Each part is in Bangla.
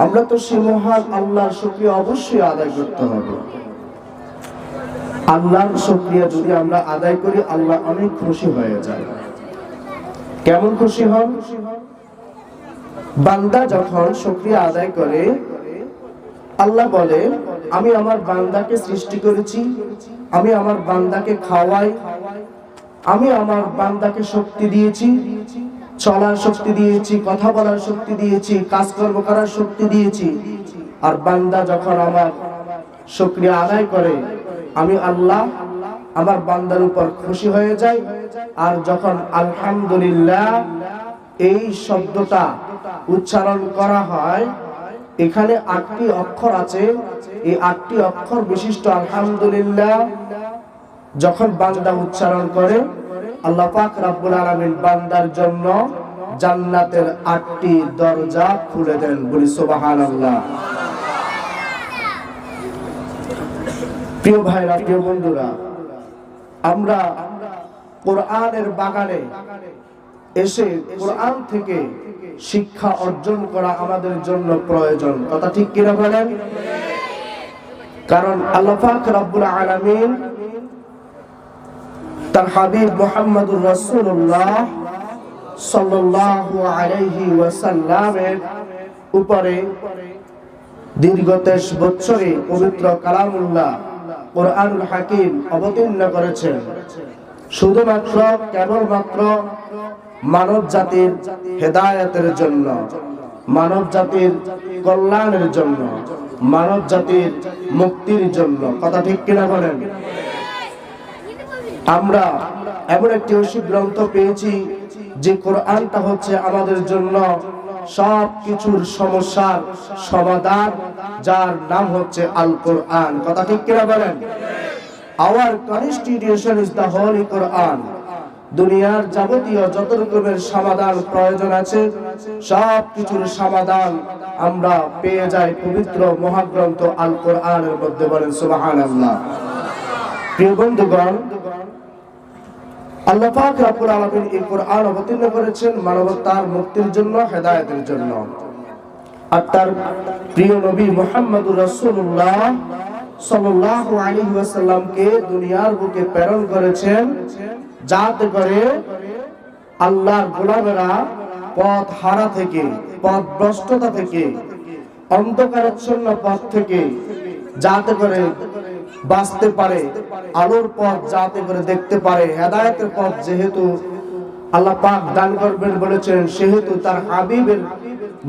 আমরা তো সে মহান আল্লাহর শুকরিয়া অবশ্যই আদায় করতে হবে। আল্লাহর শুকরিয়া যদি আমরা আদায় করি, আল্লাহ অনেক খুশি হয়ে যায়। কেমন খুশি হন? বান্দা যখন শুকরিয়া আদায় করে, আল্লাহ বলে, আমি আমার বান্দাকে সৃষ্টি করেছি, আমি আমার বান্দাকে খাওয়াই, আমি আমার বান্দাকে শক্তি দিয়েছি, চলার শক্তি দিয়েছি, কথা বলার শক্তি দিয়েছি, কাজকর্ম করার শক্তি দিয়েছি। আর বান্দা যখন আমার শুকরিয়া আদায় করে, আমি আল্লাহ আমার বান্দার উপর খুশি হয়ে যাই। আর যখন আলহামদুলিল্লাহ এই শব্দটা উচ্চারণ করা হয়, এখানে ৮টি অক্ষর আছে। এই ৮টি অক্ষর বিশিষ্ট আলহামদুলিল্লাহ যখন বান্দা উচ্চারণ করে, আল্লাহ পাক রব্বুল আলামিন বান্দার জন্য জান্নাতের ৮টি দরজা খুলে দেন। বলি সুবহানাল্লাহ। প্রিয় ভাইরা, প্রিয় বন্ধুরা, আমরা কোরআনের বাগানে এসে কোরআন থেকে শিক্ষা অর্জন করা আমাদের জন্য প্রয়োজন। কথা ঠিক কিনা বলেন? কারণ আল্লাহ পাক রব্বুল আলামিন তার হাবিব মুহাম্মদুর রাসূলুল্লাহ সাল্লাল্লাহু আলাইহি ওয়াসাল্লামের উপরে দীর্ঘ 23 বছরে পবিত্র কালামুল্লাহ কোরআনুল হাকিম অবতীর্ণ করেছেন, শুধুমাত্র কেবলমাত্র মানব জাতির হেদায়েতের জন্য, মানব জাতির কল্যাণের জন্য, মানব জাতির মুক্তির জন্য। কথা ঠিক কিনা বলেন? আমরা এমন একটি ঐশী গ্রন্থ পেয়েছি যে কোরআনটা হচ্ছে আমাদের জন্য সব কিছুর সমস্যার সমাধান, যার নাম হচ্ছে আল কোরআন। কথা ঠিক কিনা বলেন? Our constitution is the holy Quran. দুনিয়ার যাবতীয় যত রকমের সমাধান প্রয়োজন আছে, সব কিছুর সমাধান আমরা পেয়ে যাই পবিত্র মহাগ্রন্থ আল কোরআনের মধ্যে। বলেন সুবহানাল্লাহ। প্রিয় বন্ধুগণ, আল্লাহ পাক রব্বুল আলামিন এই কোরআন অবতীর্ণ করেছেন মানবতার মুক্তির জন্য, হেদায়েতের জন্য। আর তার প্রিয় নবী মুহাম্মদুর রাসূলুল্লাহ সাল্লাল্লাহু আলাইহি ওয়াসাল্লামকে দুনিয়ার বুকে প্রেরণ করেছেন, যাতে করে আল্লাহর গোলামেরা পথ হারা থেকে, পথ ভ্রষ্টতা থেকে, অন্ধকারাচ্ছন্ন পথ থেকে যাতে করে বাঁচতে পারে, আলোর পথ যাতে করে দেখতে পারে। হেদায়েতের পথ যেহেতু আল্লাহ পাক দান করবেন বলেছেন, সেহেতু তার হাবিবের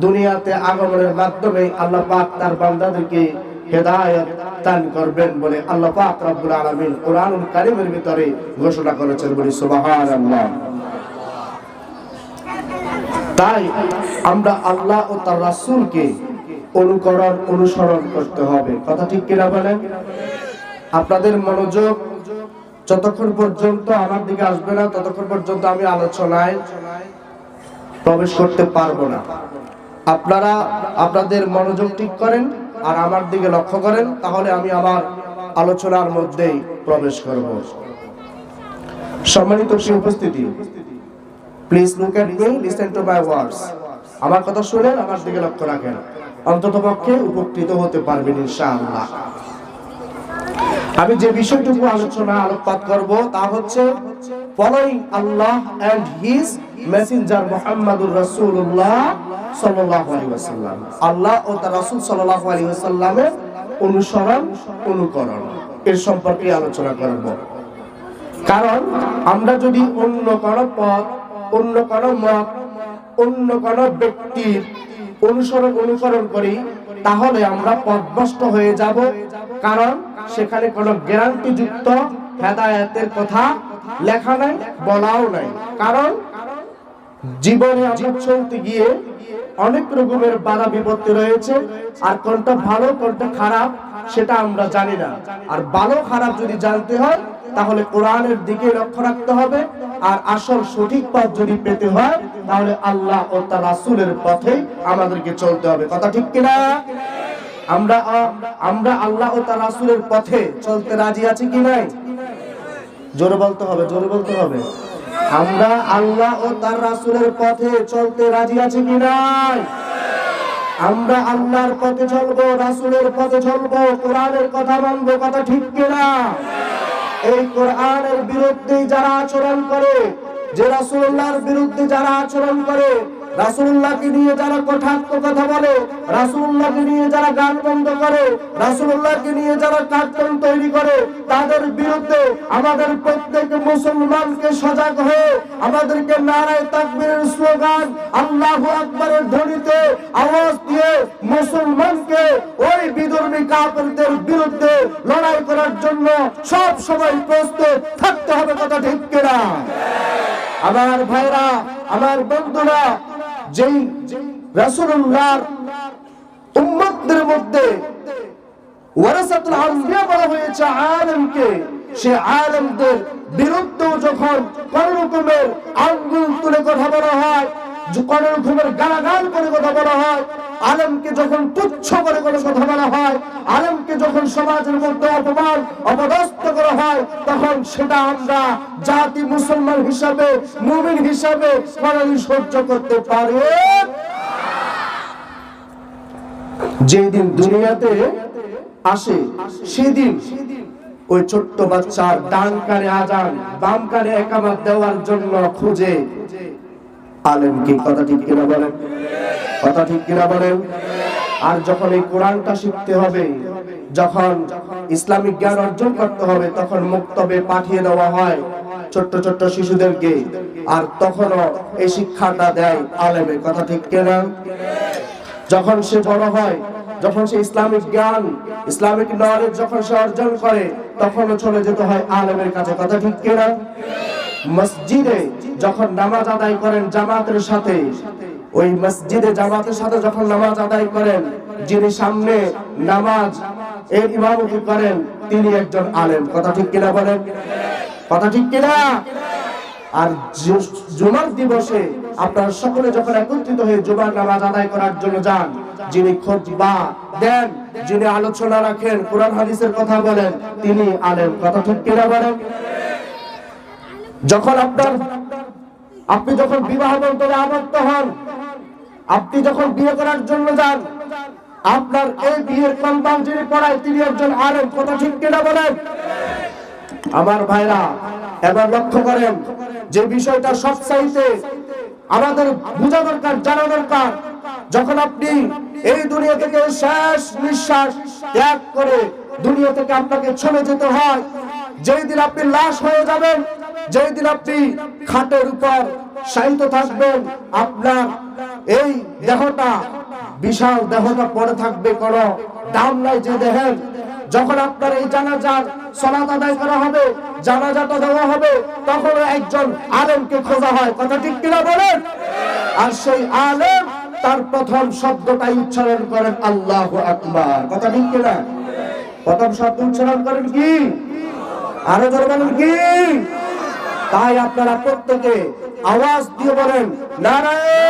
দুনিয়াতে আগমনের মাধ্যমে আল্লাহ পাক তার বান্দাদেরকে হেদায়েত দান করবেন বলে আল্লাহ পাক রব্বুল আলামিন কোরআনুল কারীমের ভিতরে ঘোষণা করেছেন। বলি সুবহানাল্লাহ। তাই আমরা আল্লাহ ও তার রাসূলকে অনুসরণ করতে হবে। কথা ঠিক কিনা বলেন? আপনাদের মনোযোগ যতক্ষণ পর্যন্ত আমার দিকে আসবে না, ততক্ষণ পর্যন্ত আমি আলোচনায় প্রবেশ করতে পারবো না। আপনারা আপনাদের মনোযোগ ঠিক করেন আর আমার দিকে লক্ষ্য করেন, তাহলে আমি আমার আলোচনার মধ্যেই প্রবেশ করব। সম্মানিত উপস্থিতি, please look at me, listen to my words. আমার কথা শুনেন, আমার দিকে লক্ষ্য রাখেন, অন্ততপক্ষে উপকৃত হতে পারবেন ইনশাআল্লাহ। আমি যে বিষয়টুকু আলোকপাত করব তা হচ্ছে following Allah and his messenger মুহাম্মদুর রাসূলুল্লাহ সাল্লাল্লাহু আলাইহি ওয়াসাল্লাম। আল্লাহ ও তার রাসূল সাল্লাল্লাহু আলাইহি ওয়াসাল্লামের অনুকরণ এর সম্পর্কে আলোচনা করব। কারণ আমরা যদি অন্য কোনো পথ, অন্য কোনো মত, অন্য কোনো ব্যক্তির অনুকরণ করি, তাহলে আমরা পথভ্রষ্ট হয়ে যাব। কারণ সেখানে কোনো গ্যারান্টি যুক্ত হেদায়েতের কথা লেখা নাই, বলাও নাই। কারণ জীবনে আমরা চলতে গিয়ে অনেক রকমের বাধা বিপত্তি রয়েছে, আর কোনটা ভালো কোনটা খারাপ সেটা আমরা জানি না। আর ভালো খারাপ যদি জানতে হয়, তাহলে কোরআনের দিকে লক্ষ্য রাখতে হবে। আর আসল সঠিক পথ যদি পেতে হয়, তাহলে আল্লাহ ও তার রাসূলের পথে আমাদেরকে চলতে হবে। কথা ঠিক কিনা? আমরা আল্লাহ ও তার রাসূলের পথে চলতে রাজি আছি কি নাই? জোরে বলতে হবে, জোরে বলতে হবে। আমরা আল্লাহ ও তার রাসূলের পথে চলতে রাজি আছি কি নাই? আমরা আল্লাহর পথে চলবো, রাসূলের পথে চলবো, কোরআনের কথা মানবো, কথা ঠিক কিনা? এই কোরআনের বিরুদ্ধে যারা আচরণ করে, যে রাসূলুল্লাহর বিরুদ্ধে যারা আচরণ করে, রাসূলুল্লাহকে নিয়ে যারা কটাক্ষ কথা বলে, রাসূলুল্লাহকে নিয়ে যারা গান বন্ধ করে, রাসূলুল্লাহকে নিয়ে যারা কার্টুন তৈরি করে, তাদের বিরুদ্ধে আমাদের প্রত্যেক মুসলমানকে সজাগ হয়ে আমাদেরকে নারায়ে তাকবীরের স্লোগান, আল্লাহু আকবারের ধ্বনিতে আওয়াজ দিয়ে মুসলমানকে ওই বিধর্মী কাফেরদের বিরুদ্ধে লড়াই করার জন্য সব সময় প্রস্তুত থাকতে হবে, কথা ঠিক কিনা? আমার ভাইরা, আমার বন্ধুরা, যেই রাসূলুল্লাহর উম্মতদের মধ্যে ওয়ারাসাতুল আম্বিয়া বলা হয়েছে আলেমকে, সে আলেমদের বিরুদ্ধেও যখন কোন রকমের আঙ্গুল তুলে কথা বলা হয়, কোন রকমের গালাগাল করে কথা বলা হয়, আলেমকে যখন তুচ্ছ করে কোনো কথা বলা হয়, আলেমকে যখন সমাজের মধ্যে অপমান অপদস্থ করা হয়, তখন সেটা আমরা জাতি মুসলমান হিসাবে, মুমিন হিসাবে কোনদিন সহ্য করতে পারি। যেদিন দুনিয়াতে আসে সেদিন ওই ছোট্ট বাচ্চার ডান কানে আজান, বাম কানে একামত দেওয়ার জন্য খুঁজে আলেমকে, কথা ঠিক কিনা বলেন? কথা ঠিক কিনা বলেন? আর যখন এই কোরআনটা শিখতে হবে, যখন ইসলামিক জ্ঞান অর্জন করতে হবে, তখন মক্তবে পাঠিয়ে দেওয়া হয় ছোট্ট ছোট্ট শিশুদেরকে, আর তখনও এই শিক্ষাটা দেয় আলেমে, কথা ঠিক কিনা? যখন সে বড় হয়, যখন সে ইসলামিক জ্ঞান, ইসলামিক নলেজ যখন সে অর্জন করে, তখনও চলে যেতে হয় আলেমের কাছে, কথা ঠিক কিনা? মসজিদে যখন নামাজ আদায় করেন জামাতের সাথে, ওই মসজিদে জামাতের সাথে যখন নামাজ আদায় করেন, যিনি সামনে নামাজ এর ইমামতি করেন তিনি একজন আলেম, কথা ঠিক কিনা বলেন? কথা ঠিক কিনা? আর জুমার দিবসে আপনারা সকলে যখন একত্রিত হয়ে জুমার নামাজ আদায় করার জন্য যান, যিনি খুতবা দেন, যিনি আলোচনা রাখেন, কোরআন হাদিসের কথা বলেন, তিনি আলেম, কথা ঠিক কিনা বলেন? যখন আপনি যখন বিবাহ বন্ধনে আবদ্ধ হন, আপনি যখন বিয়ে করার জন্য যান, আপনার এই বিয়ের কলবান যিনি পড়ায় তিনি একজন আলেম, কথা ঠিক কিনা বলেন? আমার ভাইরা, এবার লক্ষ্য করেন যে বিষয়টা সবচাইতে আমাদের বোঝা দরকার, জানা দরকার। যখন আপনি এই দুনিয়া থেকে শেষ নিঃশ্বাস ত্যাগ করে দুনিয়া থেকে আপনাকে চলে যেতে হয়, যেই দিন আপনি লাশ হয়ে যাবেন, যেই দিন আপনি খাটের উপর শায়িত থাকবেন, আপনার এই দেহটা, বিশাল দেহটা পড়ে থাকবে, কোনো দাম নাই যে দেহের। যখন আপনার এই জানাজার সালাত আদায় করা হবে, জানাজাটা দেওয়া হবে, তখন একজন আলেমকে খোঁজা হয়, কথা ঠিক কিনা বলেন? আর সেই আলেম তার প্রথম শব্দটাই উচ্চারণ করেন আল্লাহু আকবার, কথা ঠিক কিনা? প্রথম শব্দ উচ্চারণ করেন কি? আরো জোরে বলেন কি? তাই আপনারা প্রত্যেকে আওয়াজ দিয়ে বলেন নারায়ে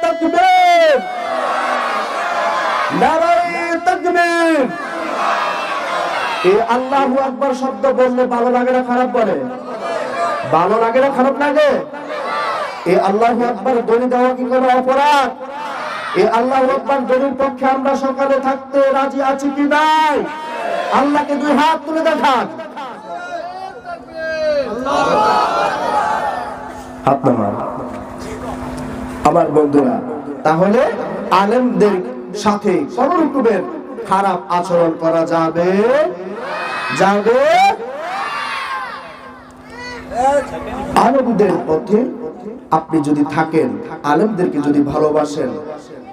তাকবীর, নারায়ে তাকবীর। এই আল্লাহু আকবার শব্দ বললে ভালো লাগে না খারাপ বলে? ভালো লাগে না খারাপ লাগে? এই আল্লাহু আকবার ধ্বনি দেওয়া কি কোনো অপরাধ? এই আল্লাহু আকবার ধ্বনির পক্ষে আমরা সকালে থাকতে রাজি আছি কি নাই? আল্লাহকে দুই হাত তুলে দেখান। আমার বন্ধুরা, তাহলে আলেমদের সাথে কোন রকমের খারাপ আচরণ করা যাবে? আলেমদের পথে আপনি যদি থাকেন, আলেমদেরকে যদি ভালোবাসেন,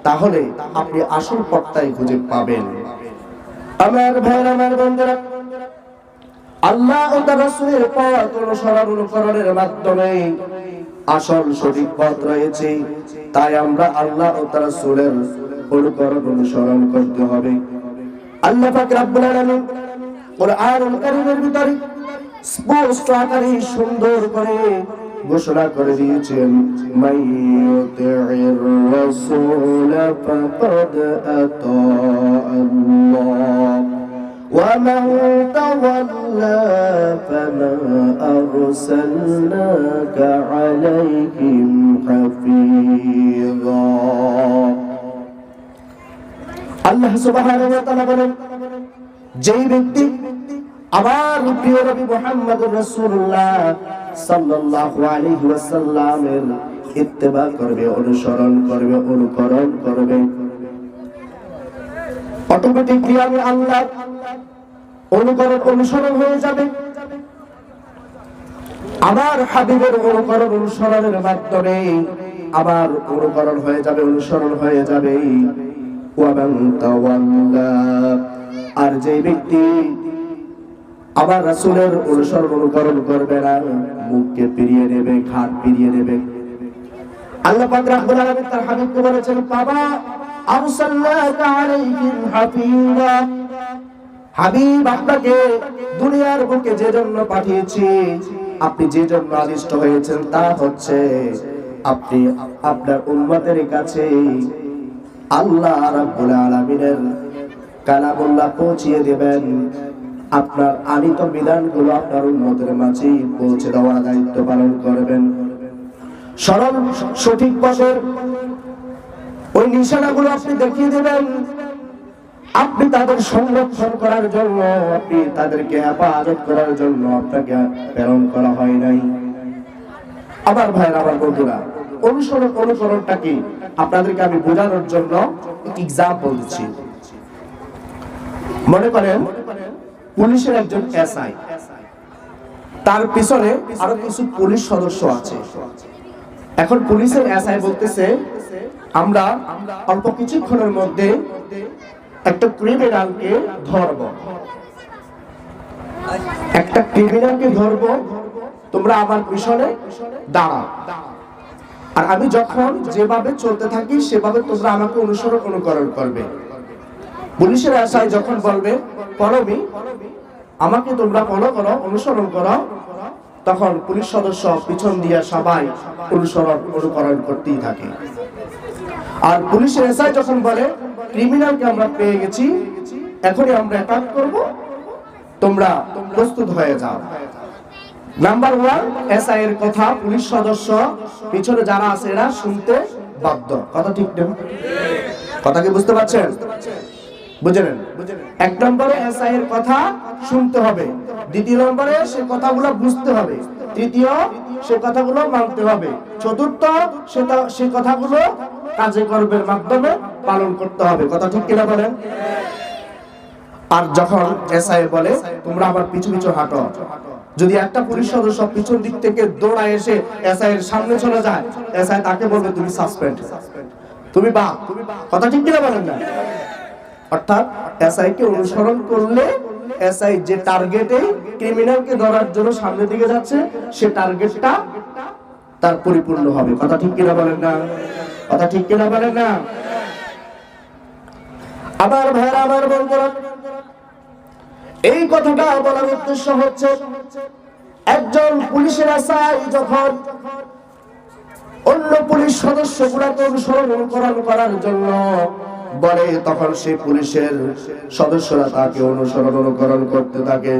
তাহলে আপনি আসল পথটাই খুঁজে পাবেন। আমার ভাইরা, আমার বন্ধুরা, আল্লাহ ও তার রাসূলের পথ অনুসরণের মাধ্যমে আসল সঠিক পথ রয়েছে। তাই আমরা আল্লাহ ও তার রাসূলের অনুসরণ করতে হবে। আল্লাহ পাক রব্বুল আলামিন কোরআনুল কারীমের ভিতরে স্পষ্ট আকারে সুন্দর করে ঘোষণা করে দিয়েছেন, মাইয়ুতি'র রাসূল ফাকাদ আতা আল্লাহ ওয়া মান তাওয়াল্লা ফামা আরসালনাকা আলাইহিম হাফীযা। আল্লাহ সুবহানাহু ওয়া তাআলা বলেন, যেই ব্যক্তি আমার প্রিয় নবী মুহাম্মদুর রাসূলুল্লাহ সাল্লাল্লাহু আলাইহি ওয়াসাল্লামের ইত্তেবা করবে, অনুসরণ করবে, অনুকরণ করবে, অটোমেটিকলি আমি আল্লাহ অনুসরণ হয়ে যাবে। আমার হাবিবের অনুসরণের মাধ্যমে আমার অনুকরণ হয়ে যাবে, অনুসরণ হয়ে যাবে। ওয়ামান তাওয়াল্লা, আর যে ব্যক্তি আমার রাসূলের অনুকরণ করবে না, মুখকে ফিরিয়ে নেবে, ঘাট ফিরিয়ে নেবে। আল্লাহ পাক রব্বুল আলামিন তার হাবিবকে বলেছেন, বাবা আরসালনাকা আলাইহিম হাফিজা, হাবিব আপনাকে দুনিয়ার বুকে যে জন্য পাঠিয়েছি, আপনি যে জন্য আদিষ্ট হয়েছেন তা হচ্ছে আপনি আপনার উম্মতের কাছে আল্লাহ রাব্বুল আলামিনের কালামুল্লাহ পৌঁছিয়ে দিবেন। আপনার আনিত বিধানগুলো আপনার উম্মতের মাঝে পৌঁছে দেওয়ার দায়িত্ব পালন করবেন। সরল সঠিক পথের ওই নিশানাগুলো আপনি দেখিয়ে দেবেন। আপনি তাদের সংরক্ষণ করার জন্য, আপনি তাদেরকে হেফাজত করার জন্য আপনাকে প্রেরণ করা হয় নাই। আমার ভাইরা, আমার বন্ধুরা, অনুকরণটা কি আপনাদেরকে আমি বোঝানোর জন্য এক্সাম্পল দিচ্ছি। মনে করেন পুলিশের একজন এসআই, তার পিছনে আরো কিছু পুলিশ সদস্য আছে। এখন পুলিশের এসআই বলতেছে, আমরা অল্প কিছুক্ষণের মধ্যে একটা ক্রিমিনালকে ধরব, একটা ক্রিমিনালকে ধরব, তোমরা আমার পিছনে দাঁড়াও, আর আমি যখন যেভাবে চলতে থাকি সেভাবে তোমরা আমাকে অনুকরণ করবে। পুলিশের এসআই যখন বলবে ফলো মি, আমাকে তোমরা ফলো করো, অনুসরণ করো, তখন পুলিশ সদস্য পিছন দিয়ে সবাই অনুকরণ করতেই থাকে। আর পুলিশের এসআই যখন বলে ক্রিমিনালকে আমরা পেয়ে গেছি, এখনই আমরা অ্যাটাক করব, তোমরা প্রস্তুত হয়ে যাও। নাম্বার 1, এসআই এর কথা পুলিশ সদস্য পিছনে যারা আছে এরা শুনতে বাধ্য। কথা ঠিক না? কথা কি বুঝতে পারছেন? বুঝলেন? এক নম্বরে এসআই এর কথা শুনতে হবে, দ্বিতীয় নম্বরে সে কথাগুলো বুঝতে হবে, তৃতীয় সে কথাগুলো মানতে হবে, চতুর্থ সে কথাগুলো কাজে কর্মের মাধ্যমে পালন করতে হবে। কথা ঠিক কিনা বলেন? আর যখন এসআই বলে তোমরা আবার পিছু পিছু হাঁটো, যদি একটা পুলিশ সদস্য পিছন দিক থেকে দৌড়ায় এসে এসআই এর সামনে চলে যায়, এসআই তাকে বলবে তুমি সাসপেন্ড, তুমি বা। কথা ঠিক কিনা বলেন না? অর্থাৎ এসআই কে অনুসরণ করলে এসআই যে টার্গেটে ক্রিমিনালকে ধরার জন্য সামনের দিকে যাচ্ছে, সে টার্গেটটা তার পরিপূর্ণ হবে। কথা ঠিক কিনা বলেন না? কথা ঠিক কিনা বলেন না? আমার ভাইরা, আমার বন্ধুরা, এই কথাটা বলার উদ্দেশ্য হচ্ছে, একজন পুলিশের এসআই যখন অন্য পুলিশ সদস্যগুলোকে অনুকরণ করার জন্য বলে, তখন সেই পুলিশের সদস্যরা তাকে অনুকরণ করতে থাকে।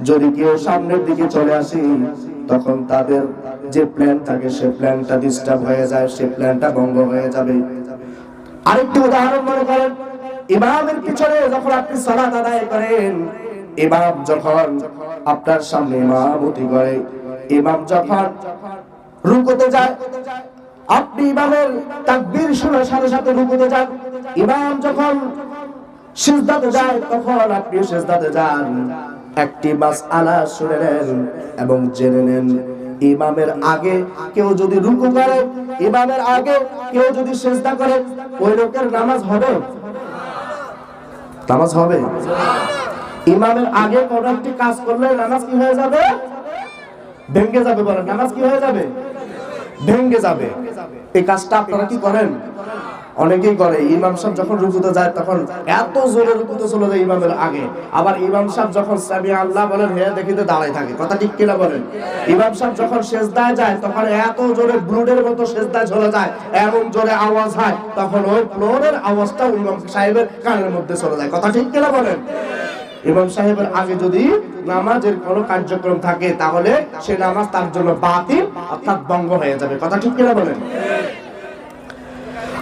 যদি কেউ সামনের দিকে চলে আসে, তখন তাদের যে প্ল্যান থাকে সে প্ল্যানটা ডিস্টার্ব হয়ে যায়, সে প্ল্যানটা ভঙ্গ হয়ে যাবে। আরেকটি উদাহরণ মনে করেন, ইমামের পিছনে যখন আপনি সালাত আদায় করেন, ইমাম যখন আপনার সামনে ইমামতি করে, ইমাম যখন রুকুতে যায়, আপনি ইমামের তাকবীর শোনার সাথে সাথে রুকুতে যান। ইমাম যখন সিজদাতে যায়, তখন আপনি সিজদাতে যান। একটি মাসআলা শুনে নেন এবং জেনে নেন, ইমামের আগে কেউ যদি রুকু করে, ইমামের আগে কেউ যদি সিজদা করে, ওই লোকের নামাজ হবে? নামাজ হবে? ইমামের আগে কোন একটি কাজ করলে নামাজ কি হয়ে যাবে? ভেঙে যাবে। বলেন, নামাজ কি হয়ে যাবে? ভেঙে যাবে। এই কাজটা আপনারা কি করেন? অনেকেই করে। ইমাম সাহেব যখন রুকুতে যায় তখন এত জোরে রুকুতে চলে যায় ইমামের আগে, আবার ইমাম সাহেব যখন সামি আল্লাহ বলেন হে দেখিতে দাঁড়ায় থাকে। কথা ঠিক কিনা বলেন? ইমাম সাহেব যখন সেজদায় যায় তখন এত জোরে ব্লুডের মতো সেজদায় চলে যায়, এমন জোরে আওয়াজ হয়, তখন ওই ফ্লোরের আওয়াজটা ইমাম সাহেবের কানের মধ্যে চলে যায়। কথা ঠিক কিনা বলেন? ইমাম সাহেবের আগে যদি নামাজের কোনো কার্যক্রম থাকে, তাহলে সে নামাজ তার জন্য বাতিল, অর্থাৎ ভঙ্গ হয়ে যাবে। কথা ঠিক কিনা বলেন?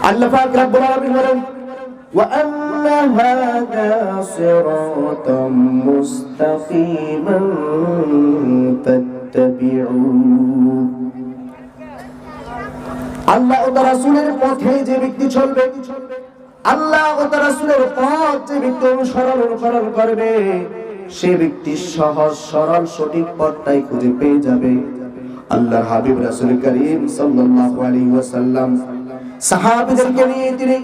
আল্লাহ পাক রব্বুল আলামিন বলেন, ওয়া আন্না هذا صراطا مستقيما فاتبعوه আল্লাহ ও তার রাসূলের পথে যে ব্যক্তি চলবে, আল্লাহ ও তার রাসূলের পথ যে ব্যক্তি অনুসরণ করবে, সে ব্যক্তি সহজ সরল সঠিক পথটাই খুঁজে পেয়ে যাবে। আল্লাহর হাবিব রাসূল করিম সাল্লাল্লাহু আলাইহি ওয়াসাল্লাম সাহাবীদেরকে নিয়ে তিনি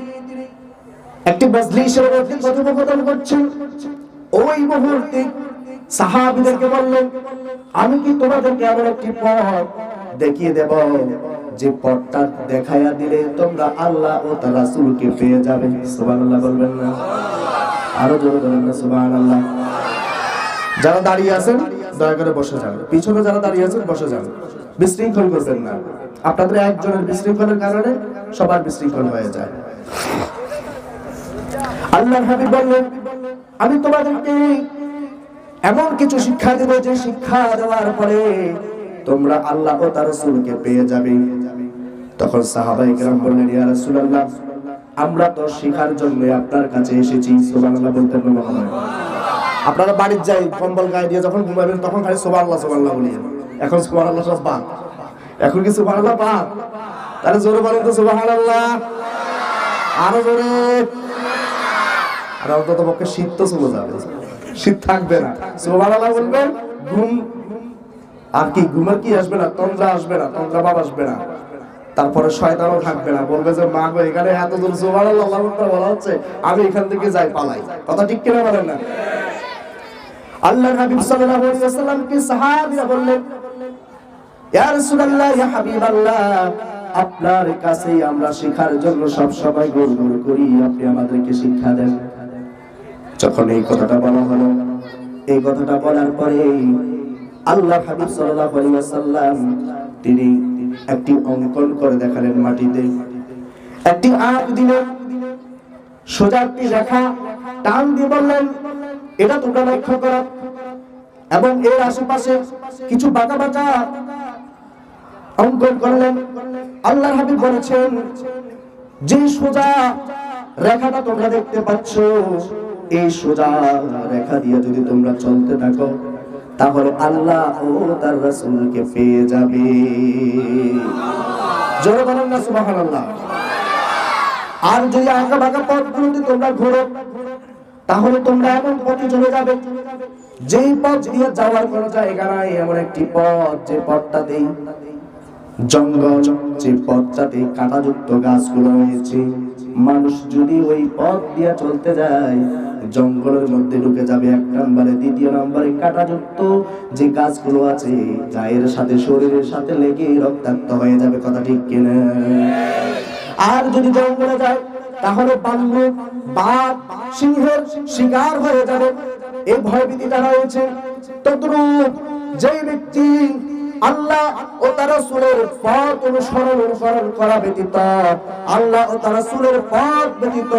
একটি মজলিসের মধ্যে কথোপকথন করছেন। ওই মুহূর্তে সাহাবীদেরকে বললেন, আমি কি তোমাদেরকে এমন একটি পথ দেখিয়ে দেব যে পথটা দেখায়া দিলে তোমরা আল্লাহ ও তার রাসূলকে পেয়ে যাবে। সুবহানাল্লাহ বলবেন না? আরো জোরে বলেন না সুবহানাল্লাহ। যারা দাঁড়িয়ে আছেন দয়া করে বসে যান, পিছনে যারা দাঁড়িয়ে আছেন বসে যান, বিশৃঙ্খল করবেন না। আপনাদের একজনের বিশৃঙ্খলের কারণে সবার বিশৃঙ্খল হয়ে যায়। আল্লাহর হাবিব বললেন, আমি তোমাদেরকে এমন কিছু শিক্ষা দেব যে শিক্ষা দেওয়ার পরে তোমরা আল্লাহ ও তার রাসূলকে পেয়ে যাবে। তখন সাহাবায়ে কেরাম বললেন, ইয়া রাসূলুল্লাহ, আমরা তো শিখার জন্য আপনার কাছে এসেছি। সুবহানাল্লাহ বলতে হবে। আপনারা বাড়ির যাই কম্বল গায়ে দিয়ে যখন ঘুমাবেন তখন খালি সুবহানাল্লাহ সুবহানাল্লাহ বলেন। এখন সুবহানাল্লাহ সব বাদ, এখন কি সুবহানাল্লাহ বাদ? তাহলে জোরে বলেন তো সুবহানাল্লাহ, আরো জোরে। আর অন্তত পক্ষে শীত তো চলে যাবে, শীত থাকবে না। সুবহানাল্লাহ বলবেন, ঘুম আর কি ঘুমের কি আসবে না, তন্দ্রা আসবে না, তন্দ্রা ভাব আসবে না। তারপরে শয়তানও থাকবে না, বলবে যে মা গো এখানে এত দূর সুবহানাল্লাহ বলা হচ্ছে, আমি এখান থেকে যাই পালাই। কথা ঠিক কিনা বলেন না? আল্লাহর হাবিব সাল্লাল্লাহু আলাইহি ওয়াসাল্লামকে সাহাবীরা বললেন, ইয়া রাসূলুল্লাহ, ইয়া হাবিবাল্লাহ, আপনার কাছেই আমরা শিখার জন্য সব সময় গুড়গুড় করি, আপনি আমাদেরকে শিক্ষা দেন। যখন এই কথাটা বলা হলো, এই কথাটা বলার পরে আল্লাহর হাবিব সাল্লাল্লাহু আলাইহি ওয়াসাল্লাম তিনি একটি অঙ্কন করে দেখালেন মাটিতে, একটি আঁক দিলেন, সোজা একটি রেখা টান দিয়ে বললেন, এটা তোমরা লক্ষ্য করো, এবং এর আশেপাশে কিছু বাঁকা বাঁকা অঙ্কন করলেন। আল্লাহর হাবিব বলেছেন, যে সোজা রেখাটা তোমরা দেখতে পাচ্ছ, এই সোজা রেখা দিয়ে যদি তোমরা চলতে থাকো তাহলে আল্লাহ ও তার রাসূলকে পেয়ে যাবে। জোরে বলেন না সুবহানাল্লাহ। আর যদি আঁকা বাঁকা পথগুলোতে তোমরা ঘোরো তাহলে তোমরা এমন পথে চলে যাবে যেই পথ দিয়ে যাওয়ার কোনো জায়গা নাই, এমন একটি পথ যে পথটাতে জঙ্গল, যে পথটাতে কাঁটাযুক্ত গাছগুলো রয়েছে। মানুষ যদি ওই পথ দিয়ে চলতে যায় জঙ্গলের মধ্যে ঢুকে যাবে এক নম্বরে। দ্বিতীয় নম্বরে কাঁটাযুক্ত যে গাছগুলো আছে গায়ের সাথে শরীরের সাথে লেগে রক্তাক্ত হয়ে যাবে। কথা ঠিক কিনা? আর যদি জঙ্গলে যায় তাহলে বান্দর, বাঘ, সিংহের শিকার হয়ে যাবে, এই ভয়ভীতিটা রয়েছে। তদ্রূপ যে ব্যক্তি আল্লাহ ও তার রাসূলের পথ অনুসরণ করা ব্যতীত, আল্লাহ ও তার রাসূলের পথ ব্যতীত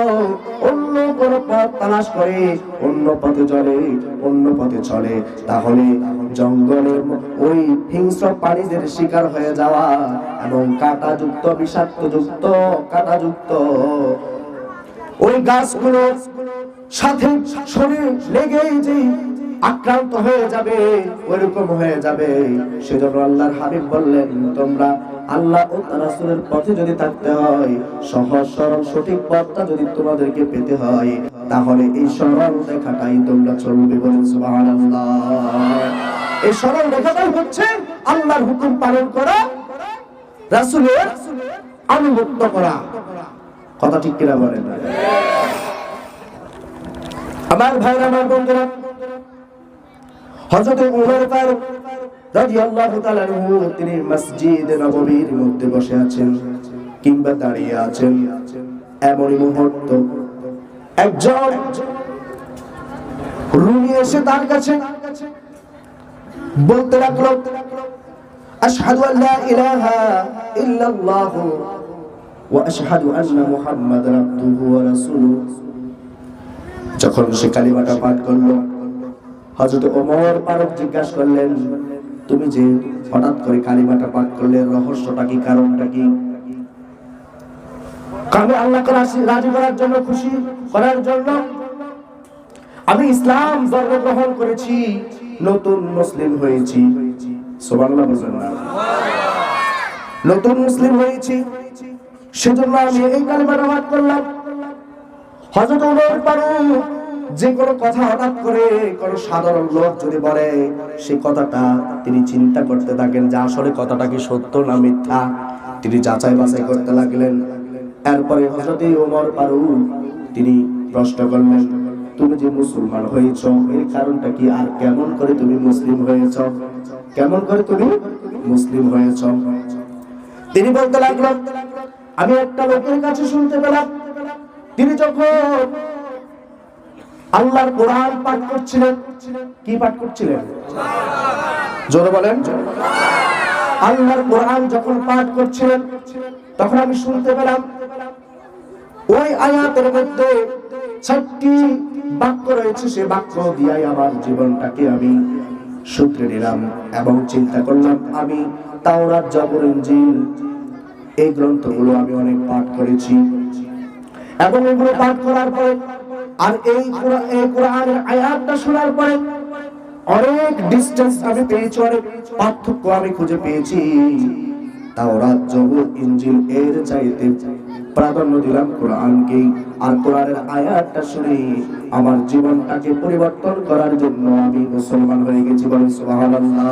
অন্য কোন পথ তালাশ করে অন্য পথে চলে তাহলে জঙ্গলের ওই হিংস্র প্রাণীদের শিকার হয়ে যাওয়া এবং কাঁটাযুক্ত, বিষাক্তযুক্ত, কাঁটাযুক্ত ওই গাছগুলোর সাথে শরীর লেগেই যে আক্রান্ত হয়ে যাবে, ওইরকম হয়ে যাবে। সেজন্য আল্লাহর হাবিব বললেন, তোমরা আল্লাহ ও তার রাসূলের পথে যদি থাকতে হয়, সহজ সরল সঠিক পথটা যদি তোমাদেরকে পেতে হয়, তাহলে এই সরল রেখাটাই তোমরা চলবে। বলেন সুবহানাল্লাহ। এই সরল রেখাটাই হচ্ছে আল্লাহর হুকুম পালন করা, রাসূলের আনুগত্য করা। কথা ঠিক কিনা বলেন? আমার ভাইরা, আমার বন্ধুরা, হযরত উমর ফারুক রাদিয়াল্লাহু তাআলা আনহু তিনি মসজিদ নববীর মধ্যে বসে আছেন কিংবা দাঁড়িয়ে আছেন, এমনই মুহূর্ত একজন রুমি এসে তার কাছে বলতে লাগলো, আশহাদু আল্লা ইলাহা ইল্লাল্লাহু ওয়া আশহাদু আন্না মুহাম্মাদান আবদুহু ওয়া রাসূলুহু। যখন সে কালিমাটা পাঠ করলো, হযরত ওমর ফারুক জিজ্ঞাসা করলেন, তুমি যে হঠাৎ করে কালিমাটা পাঠ করলে, রহস্যটা কি, কারণটা কি? আমি আল্লাহকে রাজি করার জন্য, খুশি করার জন্য আমি ইসলাম ধর্ম গ্রহণ করেছি, নতুন মুসলিম হয়েছি। সুবহানাল্লাহ বলেন না? নতুন মুসলিম হয়েছি, সেজন্য আমি এই কালিমা পাঠ করলাম। হযরত ওমর ফারুক যে কোনো কথা হঠাৎ করে কোনো সাধারণ লোক যদি বলে, সেই কথাটা তিনি চিন্তা করতে থাকেন যে আসলে কথাটা কি সত্য না মিথ্যা, তিনি যাচাই বাছাই করতে লাগলেন। এরপরে হযরত ওমর ফারুক তিনি প্রশ্ন করলেন, তুমি যে মুসলমান হয়েছো এর কারণটা কি, আর কেমন করে তুমি মুসলিম হয়েছো, কেমন করে তুমি মুসলিম হয়েছো? তিনি বলতে লাগলেন, আমি একটা লোকের কাছে শুনতে পেলাম, তিনি যখন আল্লাহর কোরআন পাঠ করছিলেন, কি পাঠ করছিলেন? জোরে বলেন। আল্লাহর কোরআন যখন পাঠ করছিলেন, তখন আমি শুনতে পেলাম ওই আয়াতের মধ্যে 6টি বাক্য রয়েছে, সে বাক্য দিয়ে আমার জীবনটাকে আমি সূত্রে নিলাম এবং চিন্তা করলাম, আমি তাওরাত, জবর, ইনজিল এই গ্রন্থগুলো আমি অনেক পাঠ করেছি এবং এগুলো পাঠ করার পরে আর এই কোরআনের আয়াতটা শোনার পরে অনেক ডিসটেন্স আমি পেয়েছি, অনেক পার্থক্য আমি খুঁজে পেয়েছি। তাওরাত, জবর, ইনজিল এর চাইতে প্রাধান্য দিলাম কোরআনকে। আর কোরআনের আয়াতটা শুনে আমার জীবনটাকে পরিবর্তন করার জন্য আমি মুসলমান হয়ে গেছি। বলেন সুবহানাল্লাহ।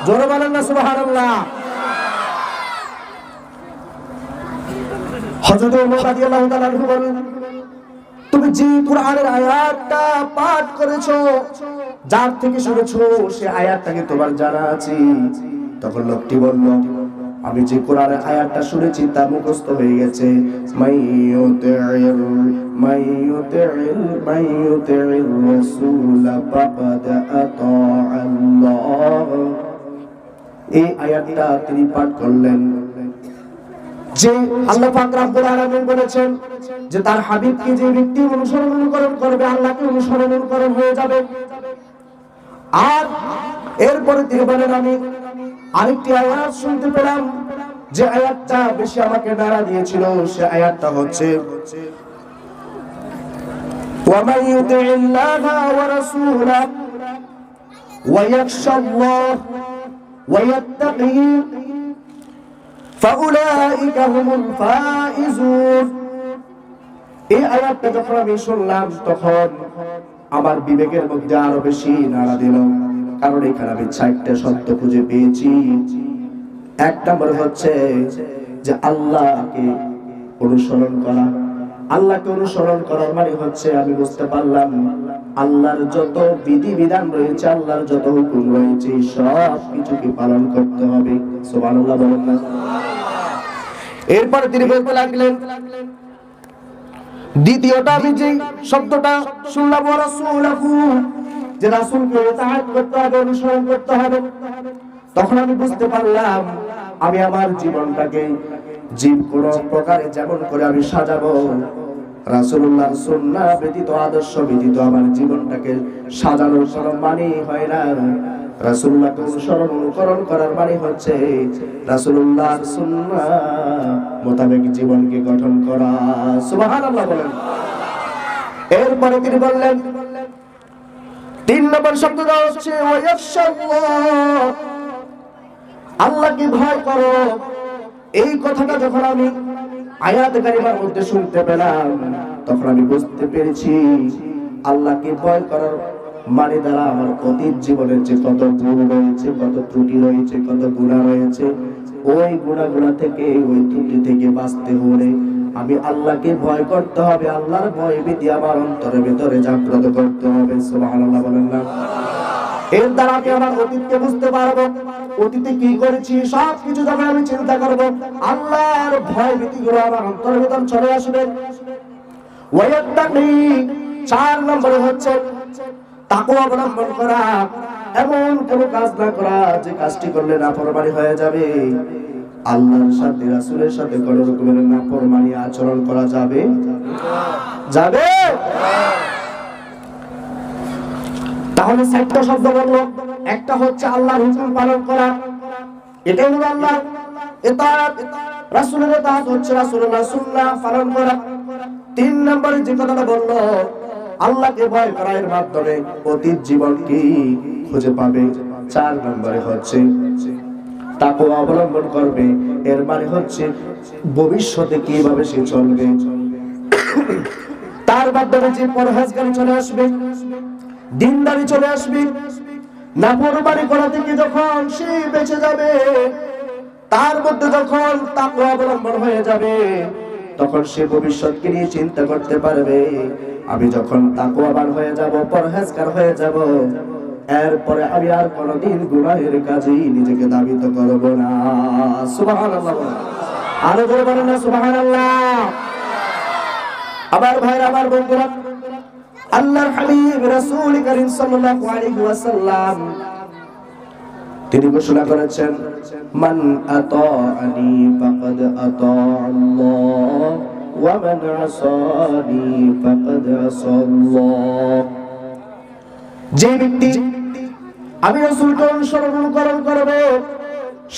জোরে বলেন না সুবহানাল্লাহ। হযরত ওমর রাদিয়াল্লাহু তাআলা আনহু বলেন, তুমি যে কোরআনের আয়াতটা পাঠ করেছো, যার থেকে শুনেছো সে আয়াতটাকে তোমার জানা আছে। তখন লোকটি বলল, আমি যে কোরআনের আয়াতটা শুনেছি তা মুখস্থ হয়ে গেছে। মাইয়ুতি'র রাসূল ফাকাদ আতা'আল্লাহ। এই আয়াতটা তিনি পাঠ করলেন যে আল্লাহ পাক রব্বুল আলামিন বলেছেন যে তার হাবিবকে যে ব্যক্তি অনুসরণ করবে, আল্লাহকে অনুসরণ হয়ে যাবে। আর এরপরে তিনি বলেন, আমি আরেকটি আয়াত শুনতে পেলাম, যে আয়াতটা বেশি আমাকে নাড়া দিয়েছিল, সে আয়াতটা হচ্ছে ওয়ামান ইউতি'িল্লাহা ওয়া রাসূলাহু ওয়া ইয়াখশাল্লাহ ওয়া ইয়াত্তাকিহি ফাউলাইকা হুমুল ফাইজুন। এই আয়াতটা যখন আমি শুনলাম, তখন আমার বিবেকের মধ্যে আরো বেশি নাড়া দিল, কারণ এখানে আমি 4টা শব্দ খুঁজে পেয়েছি। এক নম্বর হচ্ছে যে আল্লাহকে অনুসরণ করা। আল্লাহকে অনুসরণ করার মানে হচ্ছে আমি বুঝতে পারলাম আল্লাহর যত বিধি বিধান রয়েছে, আল্লাহর যত হুকুম রয়েছে, সব কিছুকে পালন করতে হবে। সুবহানাল্লাহ বলেন না? এরপরে তিনি বলতে লাগলেন, দ্বিতীয়টা আমি যে শব্দটা শুনলাম, ওয়া রাসূলুহু, যে রাসূলকে ইতাআত করতে হবে, অনুসরণ করতে হবে। তখন আমি বুঝতে পারলাম আমি আমার জীবনটাকে কোনো প্রকারে যেমন করে আমি সাজাবো, রাসূলুল্লাহর সুন্নাহ ব্যতীত, আদর্শ ব্যতীত আমার জীবনটাকে সাজানোর কোনো মানে হয় না। রাসূলুল্লাহকে অনুকরণ করার মানে হচ্ছে রাসূলুল্লাহর সুন্নাহ মোতাবেক জীবনকে গঠন করা। সুবহানাল্লাহ বলেন। এরপরে তিনি বললেন, 3 নম্বর শব্দটা হচ্ছে ওয়ায়াশাল্লাহ, আল্লাহকে ভয় করো। এই কথাটা যখন আমি আয়াতে কারিমার মধ্যে শুনতে পেলাম, তখন আমি বুঝতে পেরেছি আল্লাহকে ভয় করার মানে দ্বারা আমার অতীত জীবনের যে কত ভুল রয়েছে, কত ত্রুটি রয়েছে, কত গুনাহ রয়েছে, ওই গুনাহগুলো থেকে, ওই ত্রুটি থেকে বাঁচতে হলে আমি আল্লাহকে ভয় করতে হবে। আল্লাহর ভয় ভীতি আমার অন্তরের ভিতরে জাগ্রত করতে হবে। সুবহানাল্লাহ বলেন না? এর দ্বারা আমি আমার অতীতকে বুঝতে পারবো, অতীতে কি করেছি সব কিছু যখন আমি চিন্তা করব, আল্লাহর ভয় ভীতিগুলো আমার অন্তরের ভিতর চলে আসবে। ওয়ায়াত্তাকি, 4 নম্বরে হচ্ছে তাকওয়া অবলম্বন করা, এমন কোন কাজ না করা যে কাজটি করলে নাফরমানি হয়ে যাবে। আল্লাহর সাথে, রাসূলের সাথে কোন রকমের নাফরমানি আচরণ করা যাবে যাবে। তাহলে 4টা শব্দ বললো, একটা হচ্ছে আল্লাহর হুকুম পালন করা, এটাই হলো আল্লাহর ইতাআত। রাসূলের ইতাআত হচ্ছে রাসূলুল্লাহর সুন্নাহ পালন করা। 3 নম্বরে যে কথাটা বললো, আল্লাহকে ভয় করার মাধ্যমে অতীত জীবন কি খুঁজে পাবে। 4 নম্বরে হচ্ছে তাকওয়া অবলম্বন করবে, এর মানে হচ্ছে ভবিষ্যতে কিভাবে সে চলবে। তার মাধ্যমে যে পরহেজগারি চলে আসবে, দিনদারি চলে আসবে, নাফরমানি করা থেকে যখন সে বেঁচে যাবে, তার মধ্যে যখন তাকওয়া অবলম্বন হয়ে যাবে, তখন সে ভবিষ্যৎকে নিয়ে চিন্তা করতে পারবে, আমি যখন তাকওয়াবান হয়ে যাব, পরহেজগার হয়ে যাব, এরপরে আমি আর কোনোদিন গুনাহের কাজে নিজেকে দাবিত করব না। সুবহানাল্লাহ। আরো জোরে বলেন না সুবহানাল্লাহ। আমার ভাইরা, আমার বন্ধুরা, আল্লাহর হাবিব রাসূল করিম সাল্লাল্লাহু আলাইহি ওয়াসাল্লাম তিনি ঘোষণা করেছেন, মান আতাআনি ফাকাদ আতাআল্লাহ ওয়া মান আসানি ফাকাদ আসাল্লাহ। যে ব্যক্তি আমি রাসূলকে অনুসরণ করবে,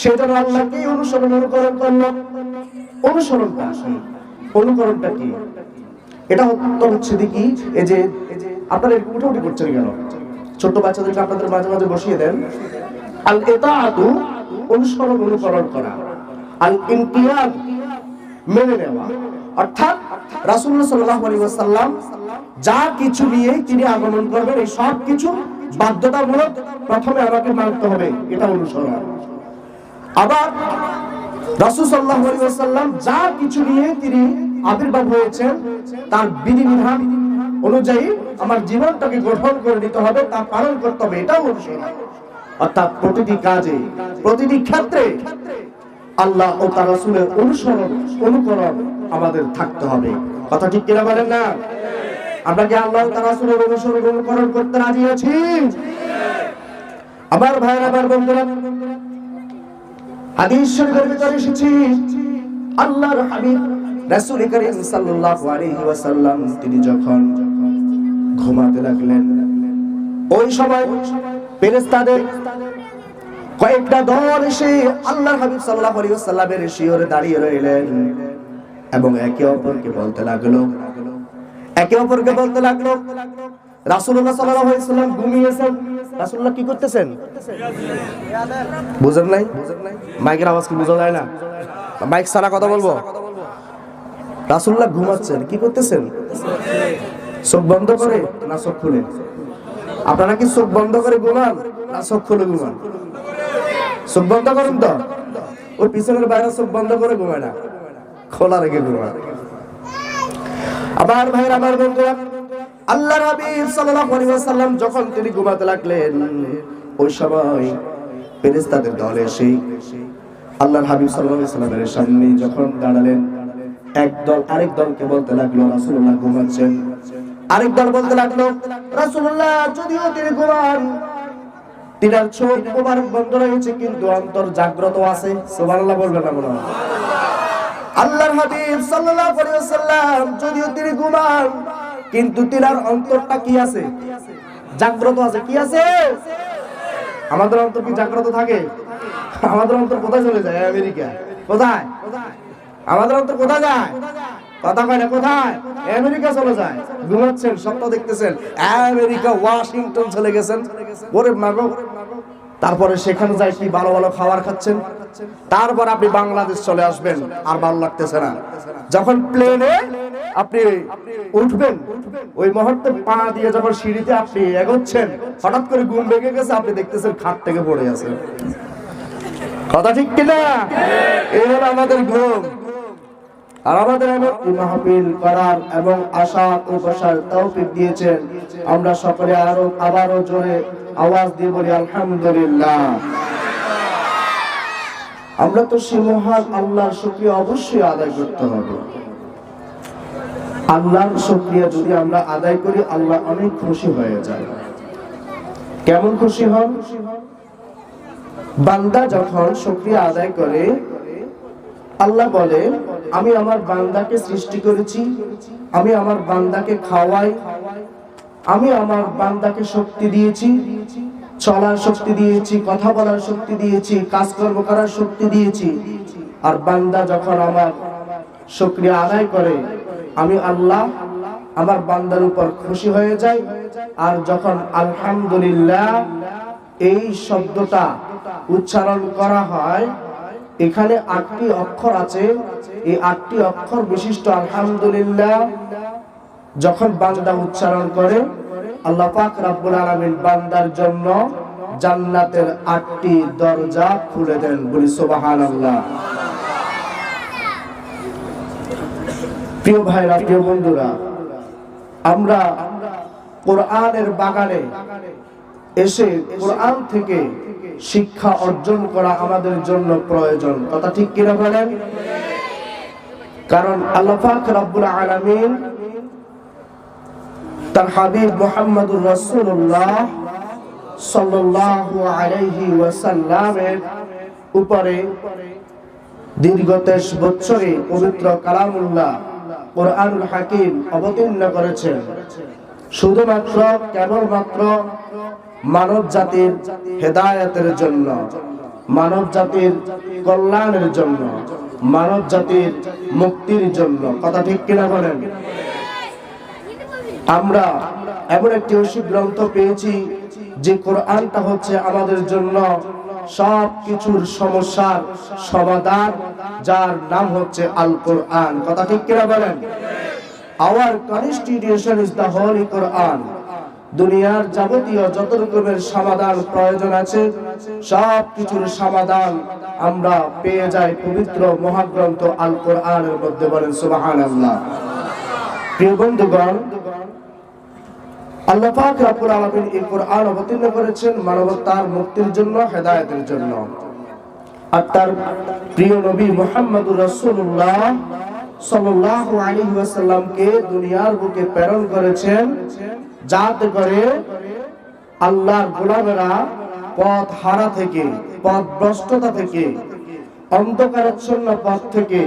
সে যেন আল্লাহকে অনুসরণ করলো। অনুকরণটা কি? এটা হচ্ছে দেখি, এই যে আপনারা উঠে করছেন কেন? ছোট বাচ্চাদেরকে আপনাদের মাঝে মাঝে বসিয়ে দেন। আল ইতাআতু অনুকরণ করা, আল ইনকিয়াদ মেনে নেওয়া, অর্থাৎ রাসূলুল্লাহ সাল্লাল্লাহু আলাইহি ওয়াসাল্লাম যা কিছু নিয়ে তিনি আগমন করবেন, এই সব কিছু বাধ্যতামূলক প্রথমে আমাকে মানতে হবে, এটা অনুসরণ। আবার রাসূল সাল্লাল্লাহু আলাইহি ওয়াসাল্লাম যা কিছু নিয়ে তিনি আবির্ভাব হয়েছেন, তার বিধিবিধান অনুযায়ী আমার জীবনটাকে গঠন করে নিতে হবে, তা পালন করতে হবে, এটাও অনুসরণ। অর্থাৎ প্রতিটি কাজে, প্রতিটি ক্ষেত্রে আল্লাহ ও তার রাসূলের অনুকরণ আমাদের থাকতে হবে। কথা ঠিক কিনা বলেন না? আমরা কি আল্লাহ ও তার রাসূলের অনুকরণ করতে রাজি আছি? আমার ভাইরা, আমার বন্ধুরা, হাদিস শরীফের ভিতরে এসেছে, আল্লাহর হাবিব রাসূল করিম সাল্লাল্লাহু আলাইহি ওয়াসাল্লাম তিনি যখন ঘুমাতে লাগলেন, ওই সময় ফেরেশতাদের কয়েকটা দল এসে আল্লাহর হাবিব সাল্লাল্লাহু আলাইহি ওয়াসাল্লামের শিয়রে দাঁড়িয়ে রইলেন এবং একে অপরকে বলতে লাগলো, রাসূলুল্লাহ সাল্লাল্লাহু আলাইহি ওয়াসাল্লাম ঘুমিয়েছেন। রাসূলুল্লাহ কি করতেছেন? বুঝেন নাই? মাইকের আওয়াজ কি বোঝা যায় না? মাইক ছাড়া কথা বলবো। রাসূলুল্লাহ ঘুমাচ্ছেন, কি করতেছেন? চোখ বন্ধ করে না চোখ খুলে? আপনারা কি চোখ বন্ধ করে ঘুমান না চোখ খুলে ঘুমান? চোখ বন্ধ করেন তো? ওই পিছনের বাইরে চোখ বন্ধ করে ঘুমায় না, খোলা রেখে ঘুমায়। আবার ভাইরা, আমার বন্ধুরা, আল্লাহর হাবিব সাল্লাল্লাহু আলাইহি ওয়াসাল্লাম যখন তিনি ঘুমাতে লাগলেন, ওই সময় ফেরেশতাদের দল এসে আল্লাহর হাবিব সাল্লাল্লাহু আলাইহি ওয়াসাল্লামের সামনে যখন দাঁড়ালেন, এক দল আরেক দলকে বলতে লাগলো, রাসূলুল্লাহ ঘুমাচ্ছেন। আরেক দল বলতে লাগলো, রাসূলুল্লাহ যদিও তিনি ঘুমান, তিনার চোখ মোবারক বন্ধ রয়েছে, কিন্তু অন্তর জাগ্রত আছে। সুবহানাল্লাহ বলবেন না মনে হয়? আল্লাহর হাবিব সাল্লাল্লাহু আলাইহি ওয়াসাল্লাম যদিও তিনি ঘুমান, কিন্তু তিনার অন্তরটা কি আছে? জাগ্রত আছে। কি আছে? আমাদের অন্তর কি জাগ্রত থাকে? আমাদের অন্তর কোথায় চলে যায়? আমেরিকা। কোথায়? আমাদের অন্তর কোথায় যায়? কথা কয় না, কোথায়? আমেরিকা চলে যায়। ঘুমাচ্ছেন, স্বপ্ন দেখতেছেন, আমেরিকা ওয়াশিংটন চলে গেছেন, ওরে মাগো। তারপরে সেখানে যাই কি ভালো ভালো খাবার খাচ্ছেন, তারপর আপনি বাংলাদেশ চলে আসবেন, আর ভালো লাগতেছে না। যখন প্লেনে আপনি উঠবেন, ওই মুহূর্তে পা দিয়ে যখন সিঁড়িতে আপনি এগোচ্ছেন, হঠাৎ করে ঘুম ভেঙে গেছে, আপনি দেখতেছেন খাট থেকে পড়ে আছেন। কথা ঠিক কিনা? এই হলো আমাদের ঘুম। আর আমাদের এমন মাহফিল করার এবং আশা ও বসার তৌফিক দিয়েছেন, আমরা সকলে আবারও জোরে আওয়াজ দিয়ে বলি আলহামদুলিল্লাহ। আমরা তো সেই মহান আল্লাহর শুকরিয়া অবশ্যই আদায় করতে হবে। আল্লাহর শুকরিয়া যদি আমরা আদায় করি, আল্লাহ অনেক খুশি হয়ে যায়। কেমন খুশি হন? বান্দা যখন শুকরিয়া আদায় করে, আল্লাহ বলে, আমি আমার বান্দাকে সৃষ্টি করেছি, আমি আমার বান্দাকে খাওয়াই, আমি আমার বান্দাকে শক্তি দিয়েছি, চলার শক্তি দিয়েছি, কথা বলার শক্তি দিয়েছি, কাজকর্ম করার শক্তি দিয়েছি। আর বান্দা যখন আমার শুকরিয়া আদায় করে, আমি আল্লাহ আমার বান্দার উপর খুশি হয়ে যাই। আর যখন আলহামদুলিল্লাহ এই শব্দটা উচ্চারণ করা হয়, এখানে 8টি অক্ষর আছে। এই 8টি অক্ষর বিশিষ্ট আলহামদুলিল্লাহ যখন বান্দা উচ্চারণ করে, আল্লাহ পাক রব্বুল আলামিন বান্দার জন্য জান্নাতের 8টি দরজা খুলে দেন। বলি সুবহানাল্লাহ। প্রিয় ভাইরা, প্রিয় বন্ধুরা, আমরা কোরআনের বাগানে এসে কোরআন থেকে শিক্ষা অর্জন করা আমাদের জন্য প্রয়োজন। কথা ঠিক কিনা বলেন? কারণ আল্লাহ পাক রব্বুল আলামিন তার হাবিব মুহাম্মদুর রাসূলুল্লাহ সাল্লাল্লাহু আলাইহি ওয়াসাল্লামের উপরে দীর্ঘ 23 বছরে পবিত্র কালামুল্লাহ কোরআনুল হাকিম অবতীর্ণ করেছেন, শুধুমাত্র কেবলমাত্র মানব জাতির হেদায়েতের জন্য, মানব জাতির কল্যাণের জন্য, মানব জাতির মুক্তির জন্য। কথা ঠিক কিনা বলেন? আমরা এমন একটি ঐশী গ্রন্থ পেয়েছি যে কোরআনটা হচ্ছে আমাদের জন্য সব কিছুর সমস্যার সমাধান, যার নাম হচ্ছে আল কোরআন। কথা ঠিক কিনা বলেন? Our constitution is the holy Quran. দুনিয়ার যাবতীয় যত রকমের সমাধান প্রয়োজন আছে, সব কিছুর সমাধান আমরা পেয়ে যাই পবিত্র মহাগ্রন্থ আল কোরআনের মধ্যে। বলেন সুবহানাল্লাহ। প্রিয় বন্ধুগণ, আল্লাহ পাক রব্বুল আলামিন এই কোরআন অবতীর্ণ করেছেন মানবতার মুক্তির জন্য, হেদায়েতের জন্য। আর তার প্রিয় নবী মুহাম্মদুর রাসূলুল্লাহ সাল্লাল্লাহু আলাইহি ওয়াসাল্লামকে দুনিয়ার বুকে প্রেরণ করেছেন, যাতে করে আল্লাহর গোলামেরা পথ হারা থেকে, পথ ভ্রষ্টতা থেকে, অন্ধকারাচ্ছন্ন পথ থেকে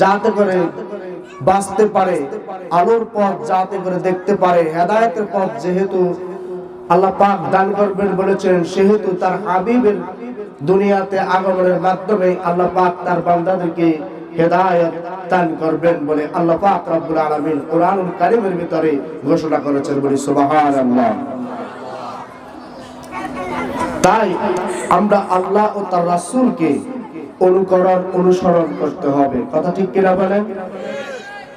যাতে করে বাঁচতে পারে, আলোর পথ যাতে করে দেখতে পারে। হেদায়েতের পথ যেহেতু আল্লাহ পাক দান করবেন বলেছেন, সেহেতু তার হাবিবের দুনিয়াতে আগমনের মাধ্যমে আল্লাহ পাক তার বান্দাদেরকে হেদায়েত দান করবেন বলে আল্লাহ পাক রব্বুল আলামিন কোরআনুল কারীমের ভিতরে ঘোষণা করেছেন। বলি সুবহানাল্লাহ। তাই আমরা আল্লাহ ও তার রাসূলকে অনুকরণ, অনুসরণ করতে হবে। কথা ঠিক কিনা বলেন?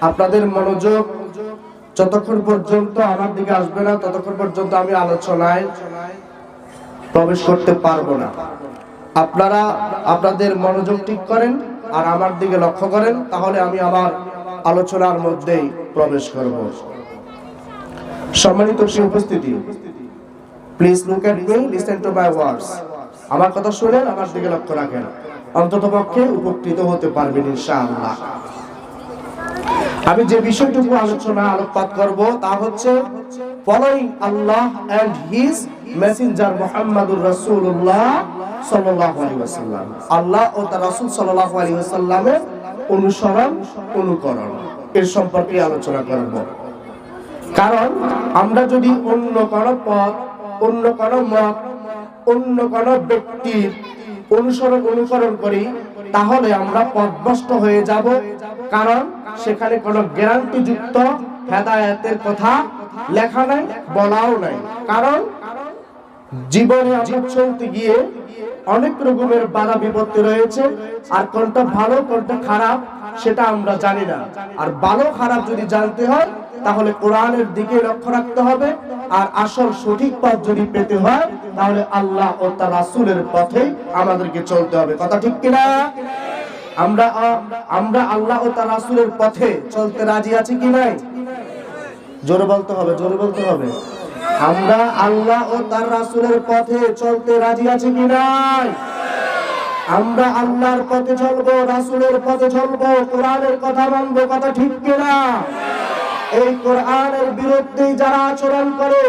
আপনাদের মনোযোগ যতক্ষণ পর্যন্ত আমার দিকে আসবে না, ততক্ষণ পর্যন্ত আমি আলোচনায় প্রবেশ করতে পারবো না। আপনারা আপনাদের মনোযোগ ঠিক করেন আর আমার দিকে লক্ষ্য করেন, তাহলে আমি আমার আলোচনার মধ্যেই প্রবেশ করব। সম্মানিত উপস্থিতি, please look at me, listen to my words. আমার কথা শুনেন, আমার দিকে লক্ষ্য রাখেন, অন্ততপক্ষে উপকৃত হতে পারবেন ইনশাআল্লাহ। আমি যে বিষয়টুকু আলোকপাত করব তা হচ্ছে following Allah and his messenger মুহাম্মদুর রাসূলুল্লাহ সাল্লাল্লাহু আলাইহি ওয়াসাল্লাম। আল্লাহ ও তার রাসূল সাল্লাল্লাহু আলাইহি ওয়াসাল্লামের অনুসরণ, অনুকরণ এর সম্পর্কে আলোচনা করব। কারণ আমরা যদি অন্য কোন পথ, অন্য কোন মত, অন্য কোন ব্যক্তির অনুকরণ করি, তাহলে আমরা পথভ্রষ্ট হয়ে যাব। কারণ সেখানে কোনো গ্যারান্টি যুক্ত হেদায়েতের কথা লেখা নাই, বলাও নাই। কারণ জীবনে আমরা চলতে গিয়ে অনেক রকমের বাধা বিপত্তি রয়েছে, আর কোনটা ভালো কোনটা খারাপ সেটা আমরা জানি না। আর ভালো খারাপ যদি জানতে হয়, তাহলে কোরআনের দিকে লক্ষ্য রাখতে হবে। আর আসল সঠিক পথ যদি পেতে হয়, তাহলে আল্লাহ ও তার রাসূলের পথেই আমাদেরকে চলতে হবে। কথা ঠিক কিনা? আমরা আল্লাহ ও তার রাসূলের পথে চলতে রাজি আছি কি নাই? জোরে বলতে হবে, জোরে বলতে হবে। আমরা আল্লাহ ও তার রাসূলের পথে চলতে রাজি আছি কি নাই? আমরা আল্লাহর পথে চলবো, রাসূলের পথে চলবো, কোরআনের কথা মানবো। কথা ঠিক কিনা? এই কোরআনের বিরুদ্ধে যারা আচরণ করে,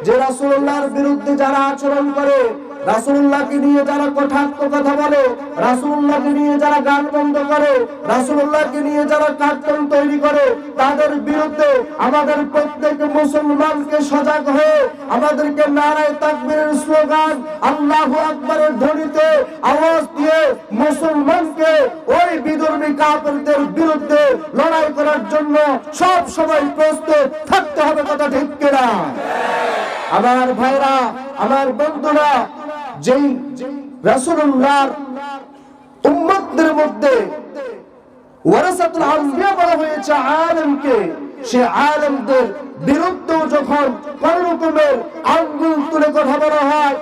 যে রাসূলুল্লাহর বিরুদ্ধে যারা আচরণ করে, রাসূলুল্লাহকে নিয়ে যারা কটাক্ষ কথা বলে, রাসূলুল্লাহকে নিয়ে যারা গান বন্ধ করে, রাসূলুল্লাহকে নিয়ে যারা কার্টুন তৈরি করে, তাদের বিরুদ্ধে আমাদের প্রত্যেক মুসলমানকে সজাগ হয়ে আমাদেরকে নারায়ে তাকবীরের স্লোগান, আল্লাহু আকবারের ধ্বনিতে আওয়াজ দিয়ে মুসলমানকে ওই বিধর্মী কাফেরদের বিরুদ্ধে লড়াই করার জন্য সব সময় প্রস্তুত থাকতে হবে। কথা ঠিক কিনা? আমার ভাইরা, আমার বন্ধুরা, যেই রাসূলুল্লাহর উম্মতদের মধ্যে ওয়ারাসাতুল আম্বিয়া বলা হয়েছে আলেমকে, সে আলেমদের বিরুদ্ধেও যখন কোন রকমের আঙ্গুল তুলে কথা বলা হয়,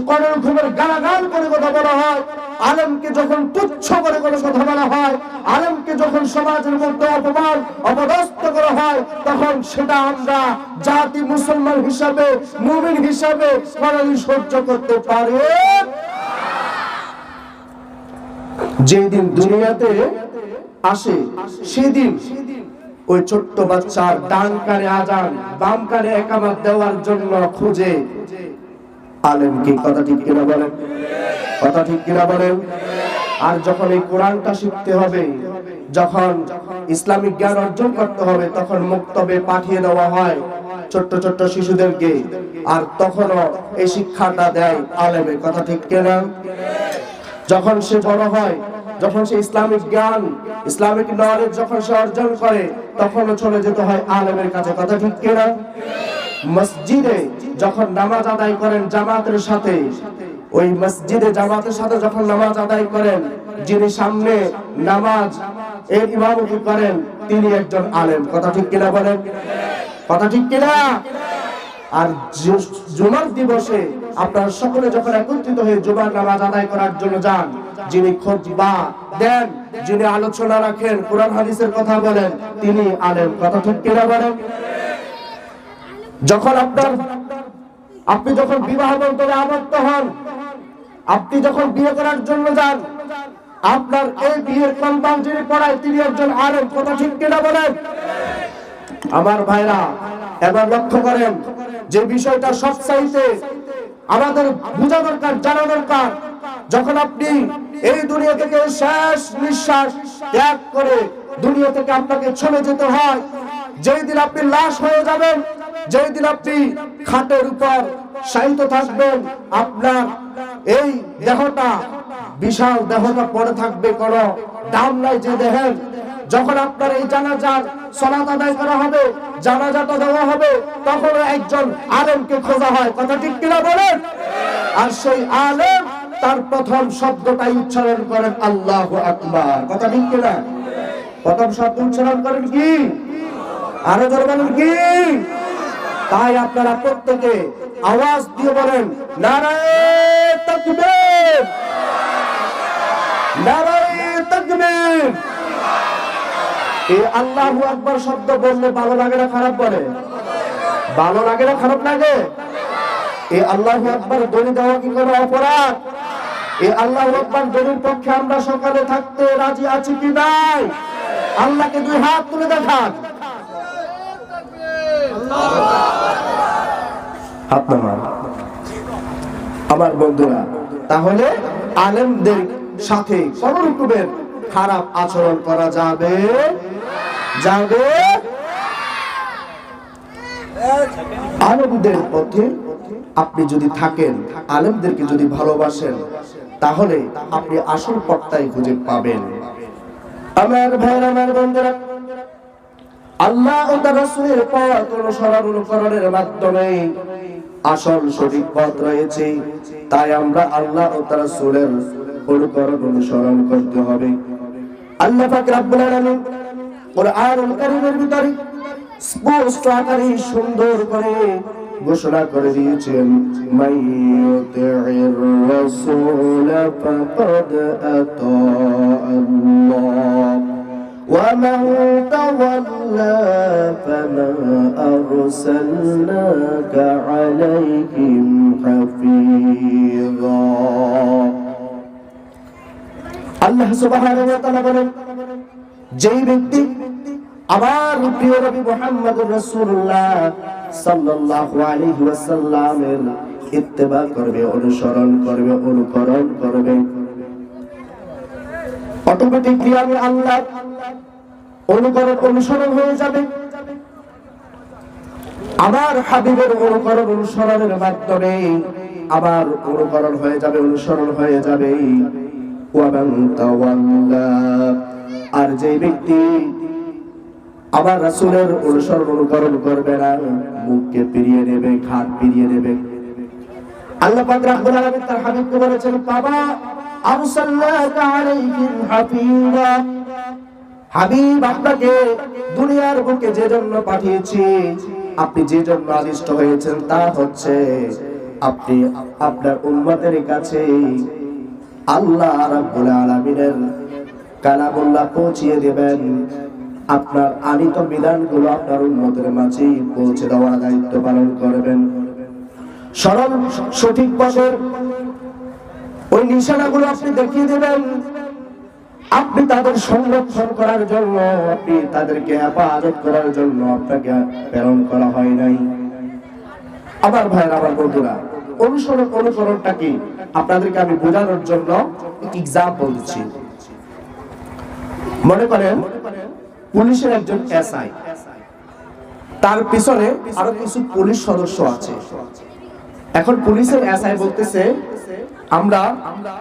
কোন রকমের গালাগাল করে কথা বলা হয়, আলেমকে যখন তুচ্ছ করে কোনো কথা বলা হয়, আলেমকে যখন সমাজের মধ্যে অপমান অপদস্থ করা হয়, তখন সেটা আমরা জাতি মুসলমান হিসাবে, মুমিন হিসাবে কোনদিন সহ্য করতে পারি। যেদিন দুনিয়াতে আসে সেদিন ওই ছোট্ট বাচ্চার ডান কানে আজান, বাম কানে একামত দেওয়ার জন্য খুঁজে আলেমকে। কথা ঠিক কিনা বলেন? কথা ঠিক কিনা বলেন? আর যখন এই কোরআনটা শিখতে হবে, যখন ইসলামিক জ্ঞান অর্জন করতে হবে, তখন মক্তবে পাঠিয়ে দেওয়া হয় ছোট্ট ছোট্ট শিশুদেরকে, আর তখনও এই শিক্ষাটা দেয় আলেমের। কথা ঠিক কিনা? যখন সে বড় হয়, যখন সে ইসলামিক জ্ঞান, ইসলামিক নলেজ যখন সে অর্জন করে, তখনও চলে যেতে হয় আলেমের কাছে। কথা ঠিক কিনা? মসজিদে যখন নামাজ আদায় করেন জামাতের সাথে, ওই মসজিদে জামাতের সাথে যখন নামাজ আদায় করেন, যিনি সামনে নামাজ এর ইমামতি করেন, তিনি একজন আলেম। কথা ঠিক কিনা বলেন? কথা ঠিক কিনা? আর জুমার দিবসে আপনারা সকলে যখন একত্রিত হয়ে জুমার নামাজ আদায় করার জন্য যান, যিনি খুতবা দেন, যিনি আলোচনা রাখেন, কোরআন হাদিসের কথা বলেন, তিনি আলেম। কথা ঠিক কিনা বলেন? যখন আপনি যখন বিবাহ বন্ধনে আবদ্ধ হন, আপনি যখন বিয়ে করার জন্য যান, আপনার এই বিয়ের কম্পাউন্ড যিনি পড়ায়, তিনি একজন আলেম। কথা ঠিক কিনা বলেন? আমার ভাইরা, এবার লক্ষ্য করেন যে বিষয়টা সবচাইতে আমাদের বোঝা দরকার, জানা দরকার। যখন আপনি এই দুনিয়া থেকে শেষ নিঃশ্বাস ত্যাগ করে দুনিয়া থেকে আপনাকে চলে যেতে হয়, যেই দিন আপনি লাশ হয়ে যাবেন, যেই দিন আপনি খাটের উপর শায়িত থাকবেন, আপনার এই দেহটা, বিশাল দেহটা পড়ে থাকবে, কোনো দাম নাই যে দেহের। যখন আপনার এই জানাজার সালাত আদায় করা হবে, জানাজাটা দেওয়া হবে, তখন একজন আলেমকে খোঁজা হয়। কথা ঠিক কিনা বলেন? আর সেই আলেম তার প্রথম শব্দটাই উচ্চারণ করেন আল্লাহু আকবার। কথা ঠিক কিনা? প্রথম শব্দ উচ্চারণ করেন কি? আরো জোরে বলেন কি? তাই আপনারা প্রত্যেকে আওয়াজ দিয়ে বলেন নারায়ে তাকবীর, নারায়ে তাকবীর। এই আল্লাহু আকবার শব্দ বললে ভালো লাগে না খারাপ বলে? ভালো লাগে না খারাপ লাগে? এই আল্লাহু আকবার ধ্বনি দেওয়া কি কোনো অপরাধ? এই আল্লাহু আকবার ধ্বনির পক্ষে আমরা সকালে থাকতে রাজি আছি কি নাই? আল্লাহকে দুই হাত তুলে দেখান। আমার বন্ধুরা, তাহলে আলেমদের সাথে কোন রকমের খারাপ আচরণ করা যাবে? আলেমদের পথে আপনি যদি থাকেন, আলেমদেরকে যদি ভালোবাসেন, তাহলে আপনি আসল পথটাই খুঁজে পাবেন। আমার ভাইরা, আমার বন্ধুরা, আল্লাহ ও তার রাসূলের পথ অনুসরণের মাধ্যমে আসল সঠিক পথ রয়েছে। তাই আমরা আল্লাহ ও তার রাসূলের অনুসরণ করতে হবে। আল্লাহ পাক রব্বুল আলামিন কুরআনুল কারীমের ভিতরে স্পষ্ট আকারে সুন্দর করে ঘোষণা করে দিয়েছেন, মাইয়ুতি'র রাসূল ফাকাদ আতা আল্লাহ ওয়া মান তাওয়াল্লা ফামা আরসালনাকা আলাইহিম হাফীযা। আল্লাহ সুবহানাহু ওয়া তাআলা বলেন, যেই ব্যক্তি আমার প্রিয় নবী মুহাম্মদুর রাসূলুল্লাহ সাল্লাল্লাহু আলাইহি ওয়াসাল্লামের ইত্তেবা করবে, অনুসরণ করবে, অনুকরণ করবে, অটোমেটিকলি আমি আল্লাহ অনুসরণ হয়ে যাবে। আমার হাবিবের অনুসরণের মাধ্যমে আবার অনুকরণ হয়ে যাবে, অনুসরণ হয়ে যাবে। ওয়ামান তাওয়াল্লা, আর যে ব্যক্তি আমার রাসূলের অনুকরণ করবে না, মুখকে ফিরিয়ে নেবে, ঘাট ফিরিয়ে নেবে। আল্লাহ পাক রব্বুল আলামিন তার হাবিবকে বলেছেন, বাবা আরসালনাকা আলাইহিম হাফিজা, হাবিব আপনাকে দুনিয়ার বুকে যে জন্য পাঠিয়েছি, আপনি যে জন্য আদিষ্ট হয়েছেন তা হচ্ছে আপনি আপনার উম্মতের কাছে আল্লাহ রাব্বুল আলামিনের কালামুল্লাহ পৌঁছিয়ে দেবেন। আপনার আনিত বিধানগুলো আপনার উম্মতের মাঝে পৌঁছে দেওয়ার দায়িত্ব পালন করবেন। সরল সঠিক পথের ওই নিশানাগুলো আপনি দেখিয়ে দেবেন। আপনি তাদের সংরক্ষণ করার জন্য, আপনি তাদেরকে হেফাজত করার জন্য আপনাকে প্রেরণ করা হয় নাই। আমার ভাইরা, আমার বন্ধুরা, অনুকরণটা কি আপনাদেরকে আমি বোঝানোর জন্য এক্সাম্পল দিচ্ছি। মনে করেন পুলিশের একজন এসআই, তার পিছনে আরো কিছু পুলিশ সদস্য আছে। এখন পুলিশের এসআই বলতেছে, আমরা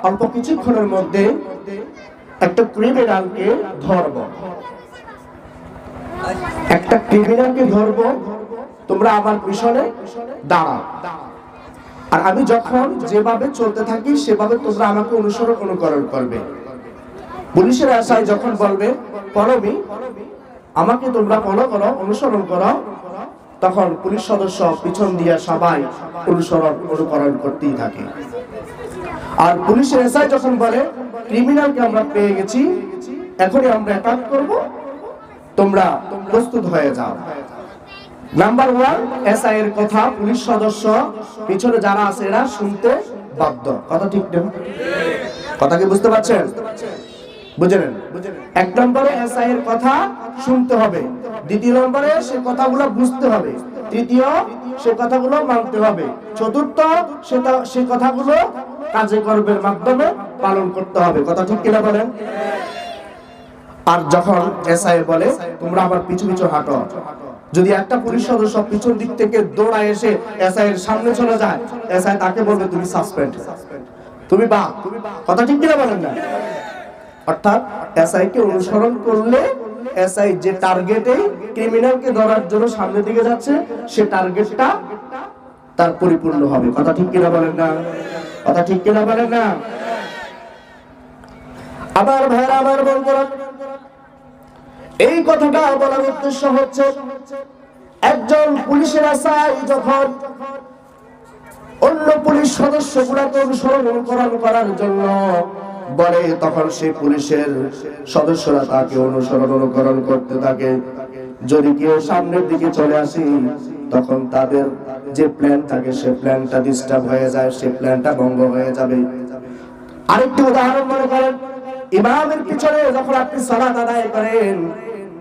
অল্প কিছুক্ষণের মধ্যে একটা ক্রিমিনালকে ধরবো, একটা ক্রিমিনালকে ধরবো, তোমরা আমার পিছনে দাঁড়াও, আর আমি যখন যেভাবে চলতে থাকি সেভাবে তোমরা আমাকে অনুকরণ করবে। পুলিশের এসআই যখন বলবে পরমি আমাকে তোমরা ফলো করো, অনুসরণ করো, তখন পুলিশ সদস্য পিছন দিয়ে সবাই অনুকরণ করতেই থাকে। আর পুলিশের এসআই যখন বলে ক্রিমিনালকে আমরা পেয়ে গেছি, এখনই আমরা অ্যাটাক করব, তোমরা প্রস্তুত হয়ে যাও। নাম্বার 1, এসআই এর কথা পুলিশ সদস্য পিছনে যারা আছে এরা শুনতে বাধ্য। কথা ঠিক না? কথা কি বুঝতে পারছেন? বুঝলেন? 1 নম্বরে এসআই এর কথা শুনতে হবে, 2 নম্বরে সে কথাগুলো বুঝতে হবে, 3 সে কথাগুলো মানতে হবে, 4 সে কথাগুলো কাজে কর্মের মাধ্যমে পালন করতে হবে। কথা ঠিক কিনা বলেন? আর যখন এসআই বলে তোমরা আবার পিছু পিছু হাঁটো, যদি একটা পুলিশ সদস্য পিছন দিক থেকে দৌড়ায় এসে এসআই এর সামনে চলে যায়, এসআই তাকে বলবে তুমি সাসপেন্ড, তুমি বাদ। কথা ঠিক কিনা বলেন না? অর্থাৎ এসআই কে অনুসরণ করলে এসআই যে টার্গেটে ক্রিমিনালকে ধরার জন্য সামনের দিকে যাচ্ছে, সে টার্গেটটা তার পরিপূর্ণ হবে। কথা ঠিক কিনা বলেন না? কথা ঠিক কিনা বলেন না? আবার ভাইরা, আমার বন্ধুরা, এই কথাটা বলার উদ্দেশ্য হচ্ছে একজন পুলিশের এসআই যখন অন্য পুলিশ সদস্যগুলোকে অনুকরণ করার জন্য বলে, তখন সেই পুলিশের সদস্যরা তাকে অনুকরণ করতে থাকে। যদি কেউ সামনের দিকে চলে আসে, তখন তাদের যে প্ল্যান থাকে সে প্ল্যানটা ডিস্টার্ব হয়ে যায়, সে প্ল্যানটা ভঙ্গ হয়ে যাবে। আরেকটি উদাহরণ মনে করেন, ইমামের পিছনে যখন আপনি সালাত আদায় করেন,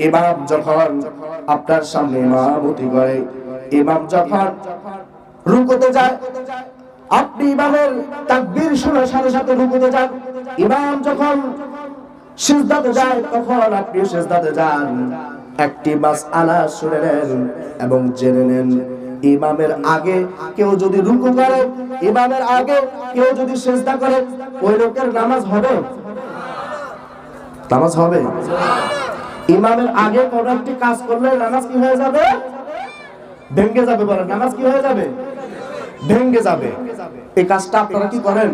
ইমাম যখন আপনার সামনে ইমামতি করে, ইমাম যখন রুকুতে যায়, আপনি ইমামের তাকবীর শোনার সাথে সাথে রুকুতে যান। ইমাম যখন সিজদাতে যায়, তখন আপনি সিজদাতে যান। একটি মাসআলা শুনে নেন এবং জেনে নেন, ইমামের আগে কেউ যদি রুকু করে, ইমামের আগে কেউ যদি সিজদা করে, ওই লোকের নামাজ হবে? নামাজ হবে? ইমামের আগে কোন একটি কাজ করলে নামাজ কি হয়ে যাবে? ভেঙে যাবে। বলেন, নামাজ কি হয়ে যাবে? ভেঙে যাবে। এই কাজটা আপনারা কি করেন?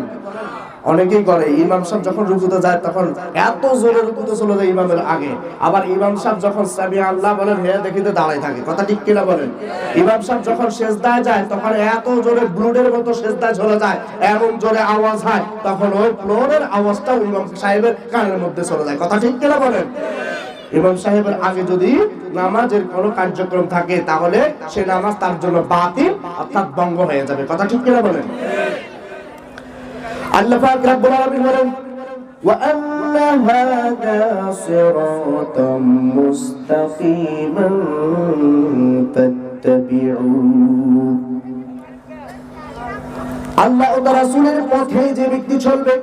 অনেকেই করে। ইমাম সাহেব যখন রুকুতে যায় তখন এত জোরে রুকুতে চলে যায় ইমামের আগে, আবার ইমাম সাহেব যখন সামি আল্লাহ বলেন হে দেখিতে দাঁড়ায় থাকে। কথা ঠিক কিনা বলেন? ইমাম সাহেব যখন সেজদায় যায় তখন এত জোরে ব্লুডের মতো সেজদায় চলে যায়, এমন জোরে আওয়াজ হয়, তখন ওই ফ্লোরের আওয়াজটা ইমাম সাহেবের কানের মধ্যে চলে যায়। কথা ঠিক কিনা বলেন? ইমাম সাহেবের আগে যদি নামাজের কোনো কার্যক্রম থাকে, তাহলে সে নামাজ তার জন্য বাতিল, অর্থাৎ ভঙ্গ হয়ে যাবে। কথা ঠিক কিনা বলেন? আল্লাহ পাক রব্বুল আলামিন বলেন, ওয়া আন্না হাযা সিরাতাম মুস্তাকিমান ফাত্তাবিউ। আল্লাহ ও তার রাসূলের পথে যে ব্যক্তি চলবে,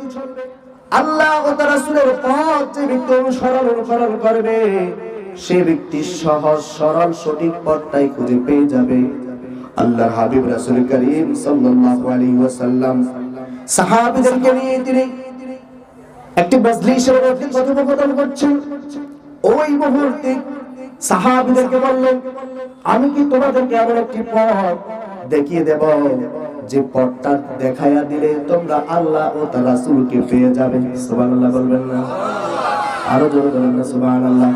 আল্লাহ ও তার রাসূলের পথ যে ব্যক্তি অনুসরণ করবে, সে ব্যক্তি সহজ সরল সঠিক পথটাই খুঁজে পেয়ে যাবে। আল্লাহর হাবিব রাসূল করিম সাল্লাল্লাহু আলাইহি ওয়াসাল্লাম সাহাবীদেরকে নিয়ে তিনি একটি মজলিসের মধ্যে কথোপকথন করছেন। ওই মুহূর্তে সাহাবীদেরকে বললেন, আমি কি তোমাদেরকে এমন একটি পথ দেখিয়ে দেব যে পথটা দেখায়া দিলে তোমরা আল্লাহ ও তার রাসূলকে পেয়ে যাবে। সুবহানাল্লাহ বলবেন না? আরো জোরে বলবেন না সুবহানাল্লাহ।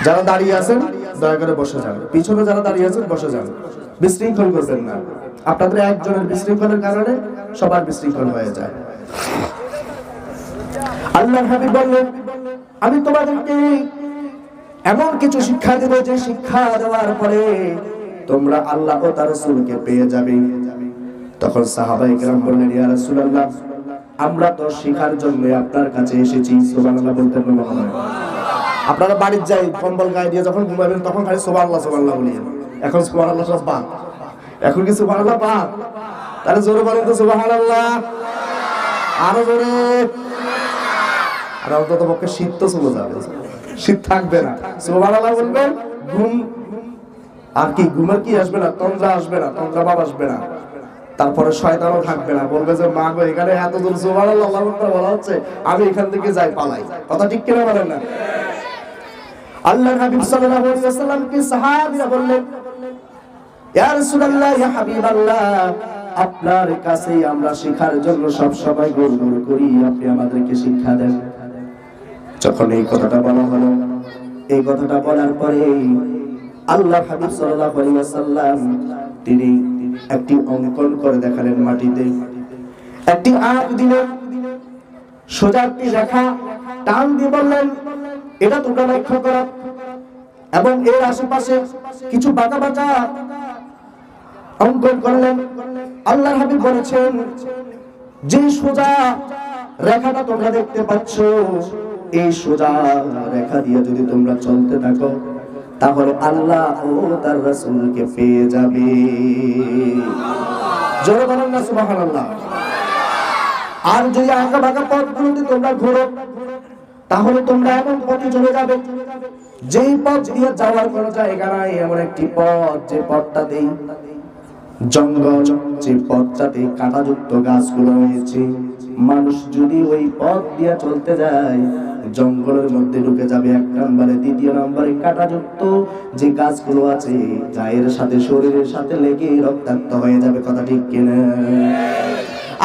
যারা দাঁড়িয়ে আছেন দয়া করে বসে যান, পিছনে যারা দাঁড়িয়ে আছেন বসে যান, বিশৃঙ্খল করবেন না। আপনাদের একজনের বিশৃঙ্খলের কারণে সবার বিশৃঙ্খল হয়ে যায়। আল্লাহর হাবিব বললেন, আমি তোমাদেরকে এমন কিছু শিক্ষা দেব যে শিক্ষা দেওয়ার পরে তোমরা আল্লাহ ও তার রাসূলকে পেয়ে যাবে। তখন সাহাবায়ে কেরাম বললেন, ইয়া রাসূলুল্লাহ, আমরা তো শিখার জন্য আপনার কাছে এসেছি। সুবহানাল্লাহ বলতেন না? মনে হয় আপনারা বাড়ির যাই কম্বল গায়ে দিয়ে যখন ঘুমাবেন তখন খালি সুবহানাল্লাহ সুবহানাল্লাহ বলেন। এখন সুবহানাল্লাহ সব বাদ, এখন কি সুবহানাল্লাহ বাদ? তাহলে জোরে বলেন তো সুবহানাল্লাহ, আরো জোরে। আর অন্তত পক্ষে শীত তো চলে যাবে, শীত থাকবে না। সুবহানাল্লাহ বলবেন, ঘুম আর কি ঘুমের কি আসবে না, তন্দ্রা আসবে না, তন্দ্রা ভাব আসবে না, তারপরে শয়তানও থাকবে না। বলবে যে মা গো, এখানে এত জোর সুবহানাল্লাহ আল্লাহু আকবার বলা হচ্ছে, আমি এখান থেকে যাই পালাই। কথা ঠিক কিনা বলেন না? আল্লাহর হাবিব সাল্লাল্লাহু আলাইহি ওয়াসাল্লাম কে সাহাবীরা বললেন, ইয়া রাসূলুল্লাহ, ইয়া হাবিবাল্লাহ, আপনার কাছে আমরা শিখার জন্য সব সময় গুড়গুড় করি, আপনি আমাদেরকে শিক্ষা দেন। যখন এই কথাটা বলা হলো, এই কথাটা বলার পরে আল্লাহর হাবিব সাল্লাল্লাহু আলাইহি ওয়াসাল্লাম তিনি একটি অঙ্কন করে দেখালেন মাটিতে, একটি আঁক দিলেন, সোজা একটি রেখা টান দিয়ে বললেন, এটা তোমরা লক্ষ্য করো, এবং এর আশেপাশে কিছু বাঁকা বাঁকা অঙ্কন করলেন। আল্লাহর হাবিব বলেছেন, যে সোজা রেখাটা তোমরা দেখতে পাচ্ছ, এই সোজা রেখা দিয়ে যদি তোমরা চলতে থাকো তাহলে আল্লাহ ও তার রাসূলকে পেয়ে যাবে। জোরে বলেন না সুবহানাল্লাহ। আর যদি আঁকা বাঁকা পথগুলোতে তোমরা ঘোরো তাহলে তোমরা এমন পথে চলে যাবে যেই পথ দিয়ে যাওয়ার কোনো জায়গা নাই, এমন একটি পথ যে পথটাতে জঙ্গল, যে পথটাতে কাঁটাযুক্ত গাছগুলো রয়েছে, মানুষ যদি ওই পথ দিয়ে চলতে যায় জঙ্গলের মধ্যে ঢুকে যাবে এক নম্বরে। দ্বিতীয় নম্বরে কাঁটাযুক্ত যে গাছগুলো আছে গায়ের সাথে শরীরের সাথে লেগে রক্তাক্ত হয়ে যাবে। কথা ঠিক কিনা?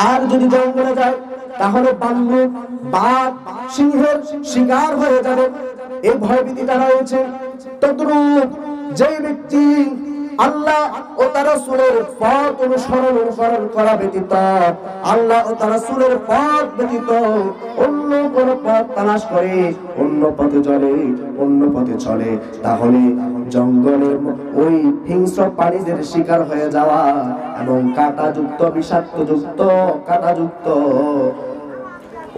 আর যদি জঙ্গলে যায় তাহলে ভাল্লুক, বাঘ, সিংহের শিকার হয়ে যাবে, এই ভয়ভীতিটা রয়েছে। তদ্রূপ যে ব্যক্তি আল্লাহ ও তার রাসূলের পথ অনুসরণ করা ব্যতীত, আল্লাহ ও তার রাসূলের পথ ব্যতীত অন্য কোন পথ তালাশ করে অন্য পথে চলে তাহলে জঙ্গলের ওই হিংস্র প্রাণীদের শিকার হয়ে যাওয়া এবং কাঁটাযুক্ত, বিষাক্তযুক্ত, কাঁটাযুক্ত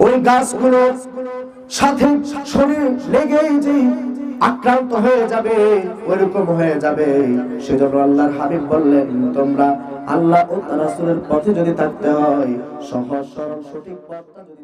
ওই গাছগুলো সাথে শরীর লেগেই যে আক্রান্ত হয়ে যাবে, ওইরকম হয়ে যাবে। সেজন্য আল্লাহর হাবিব বললেন, তোমরা আল্লাহ ও তার রাসূলের পথে যদি থাকতে হয়, সহজ সরল সঠিক পথটা যদি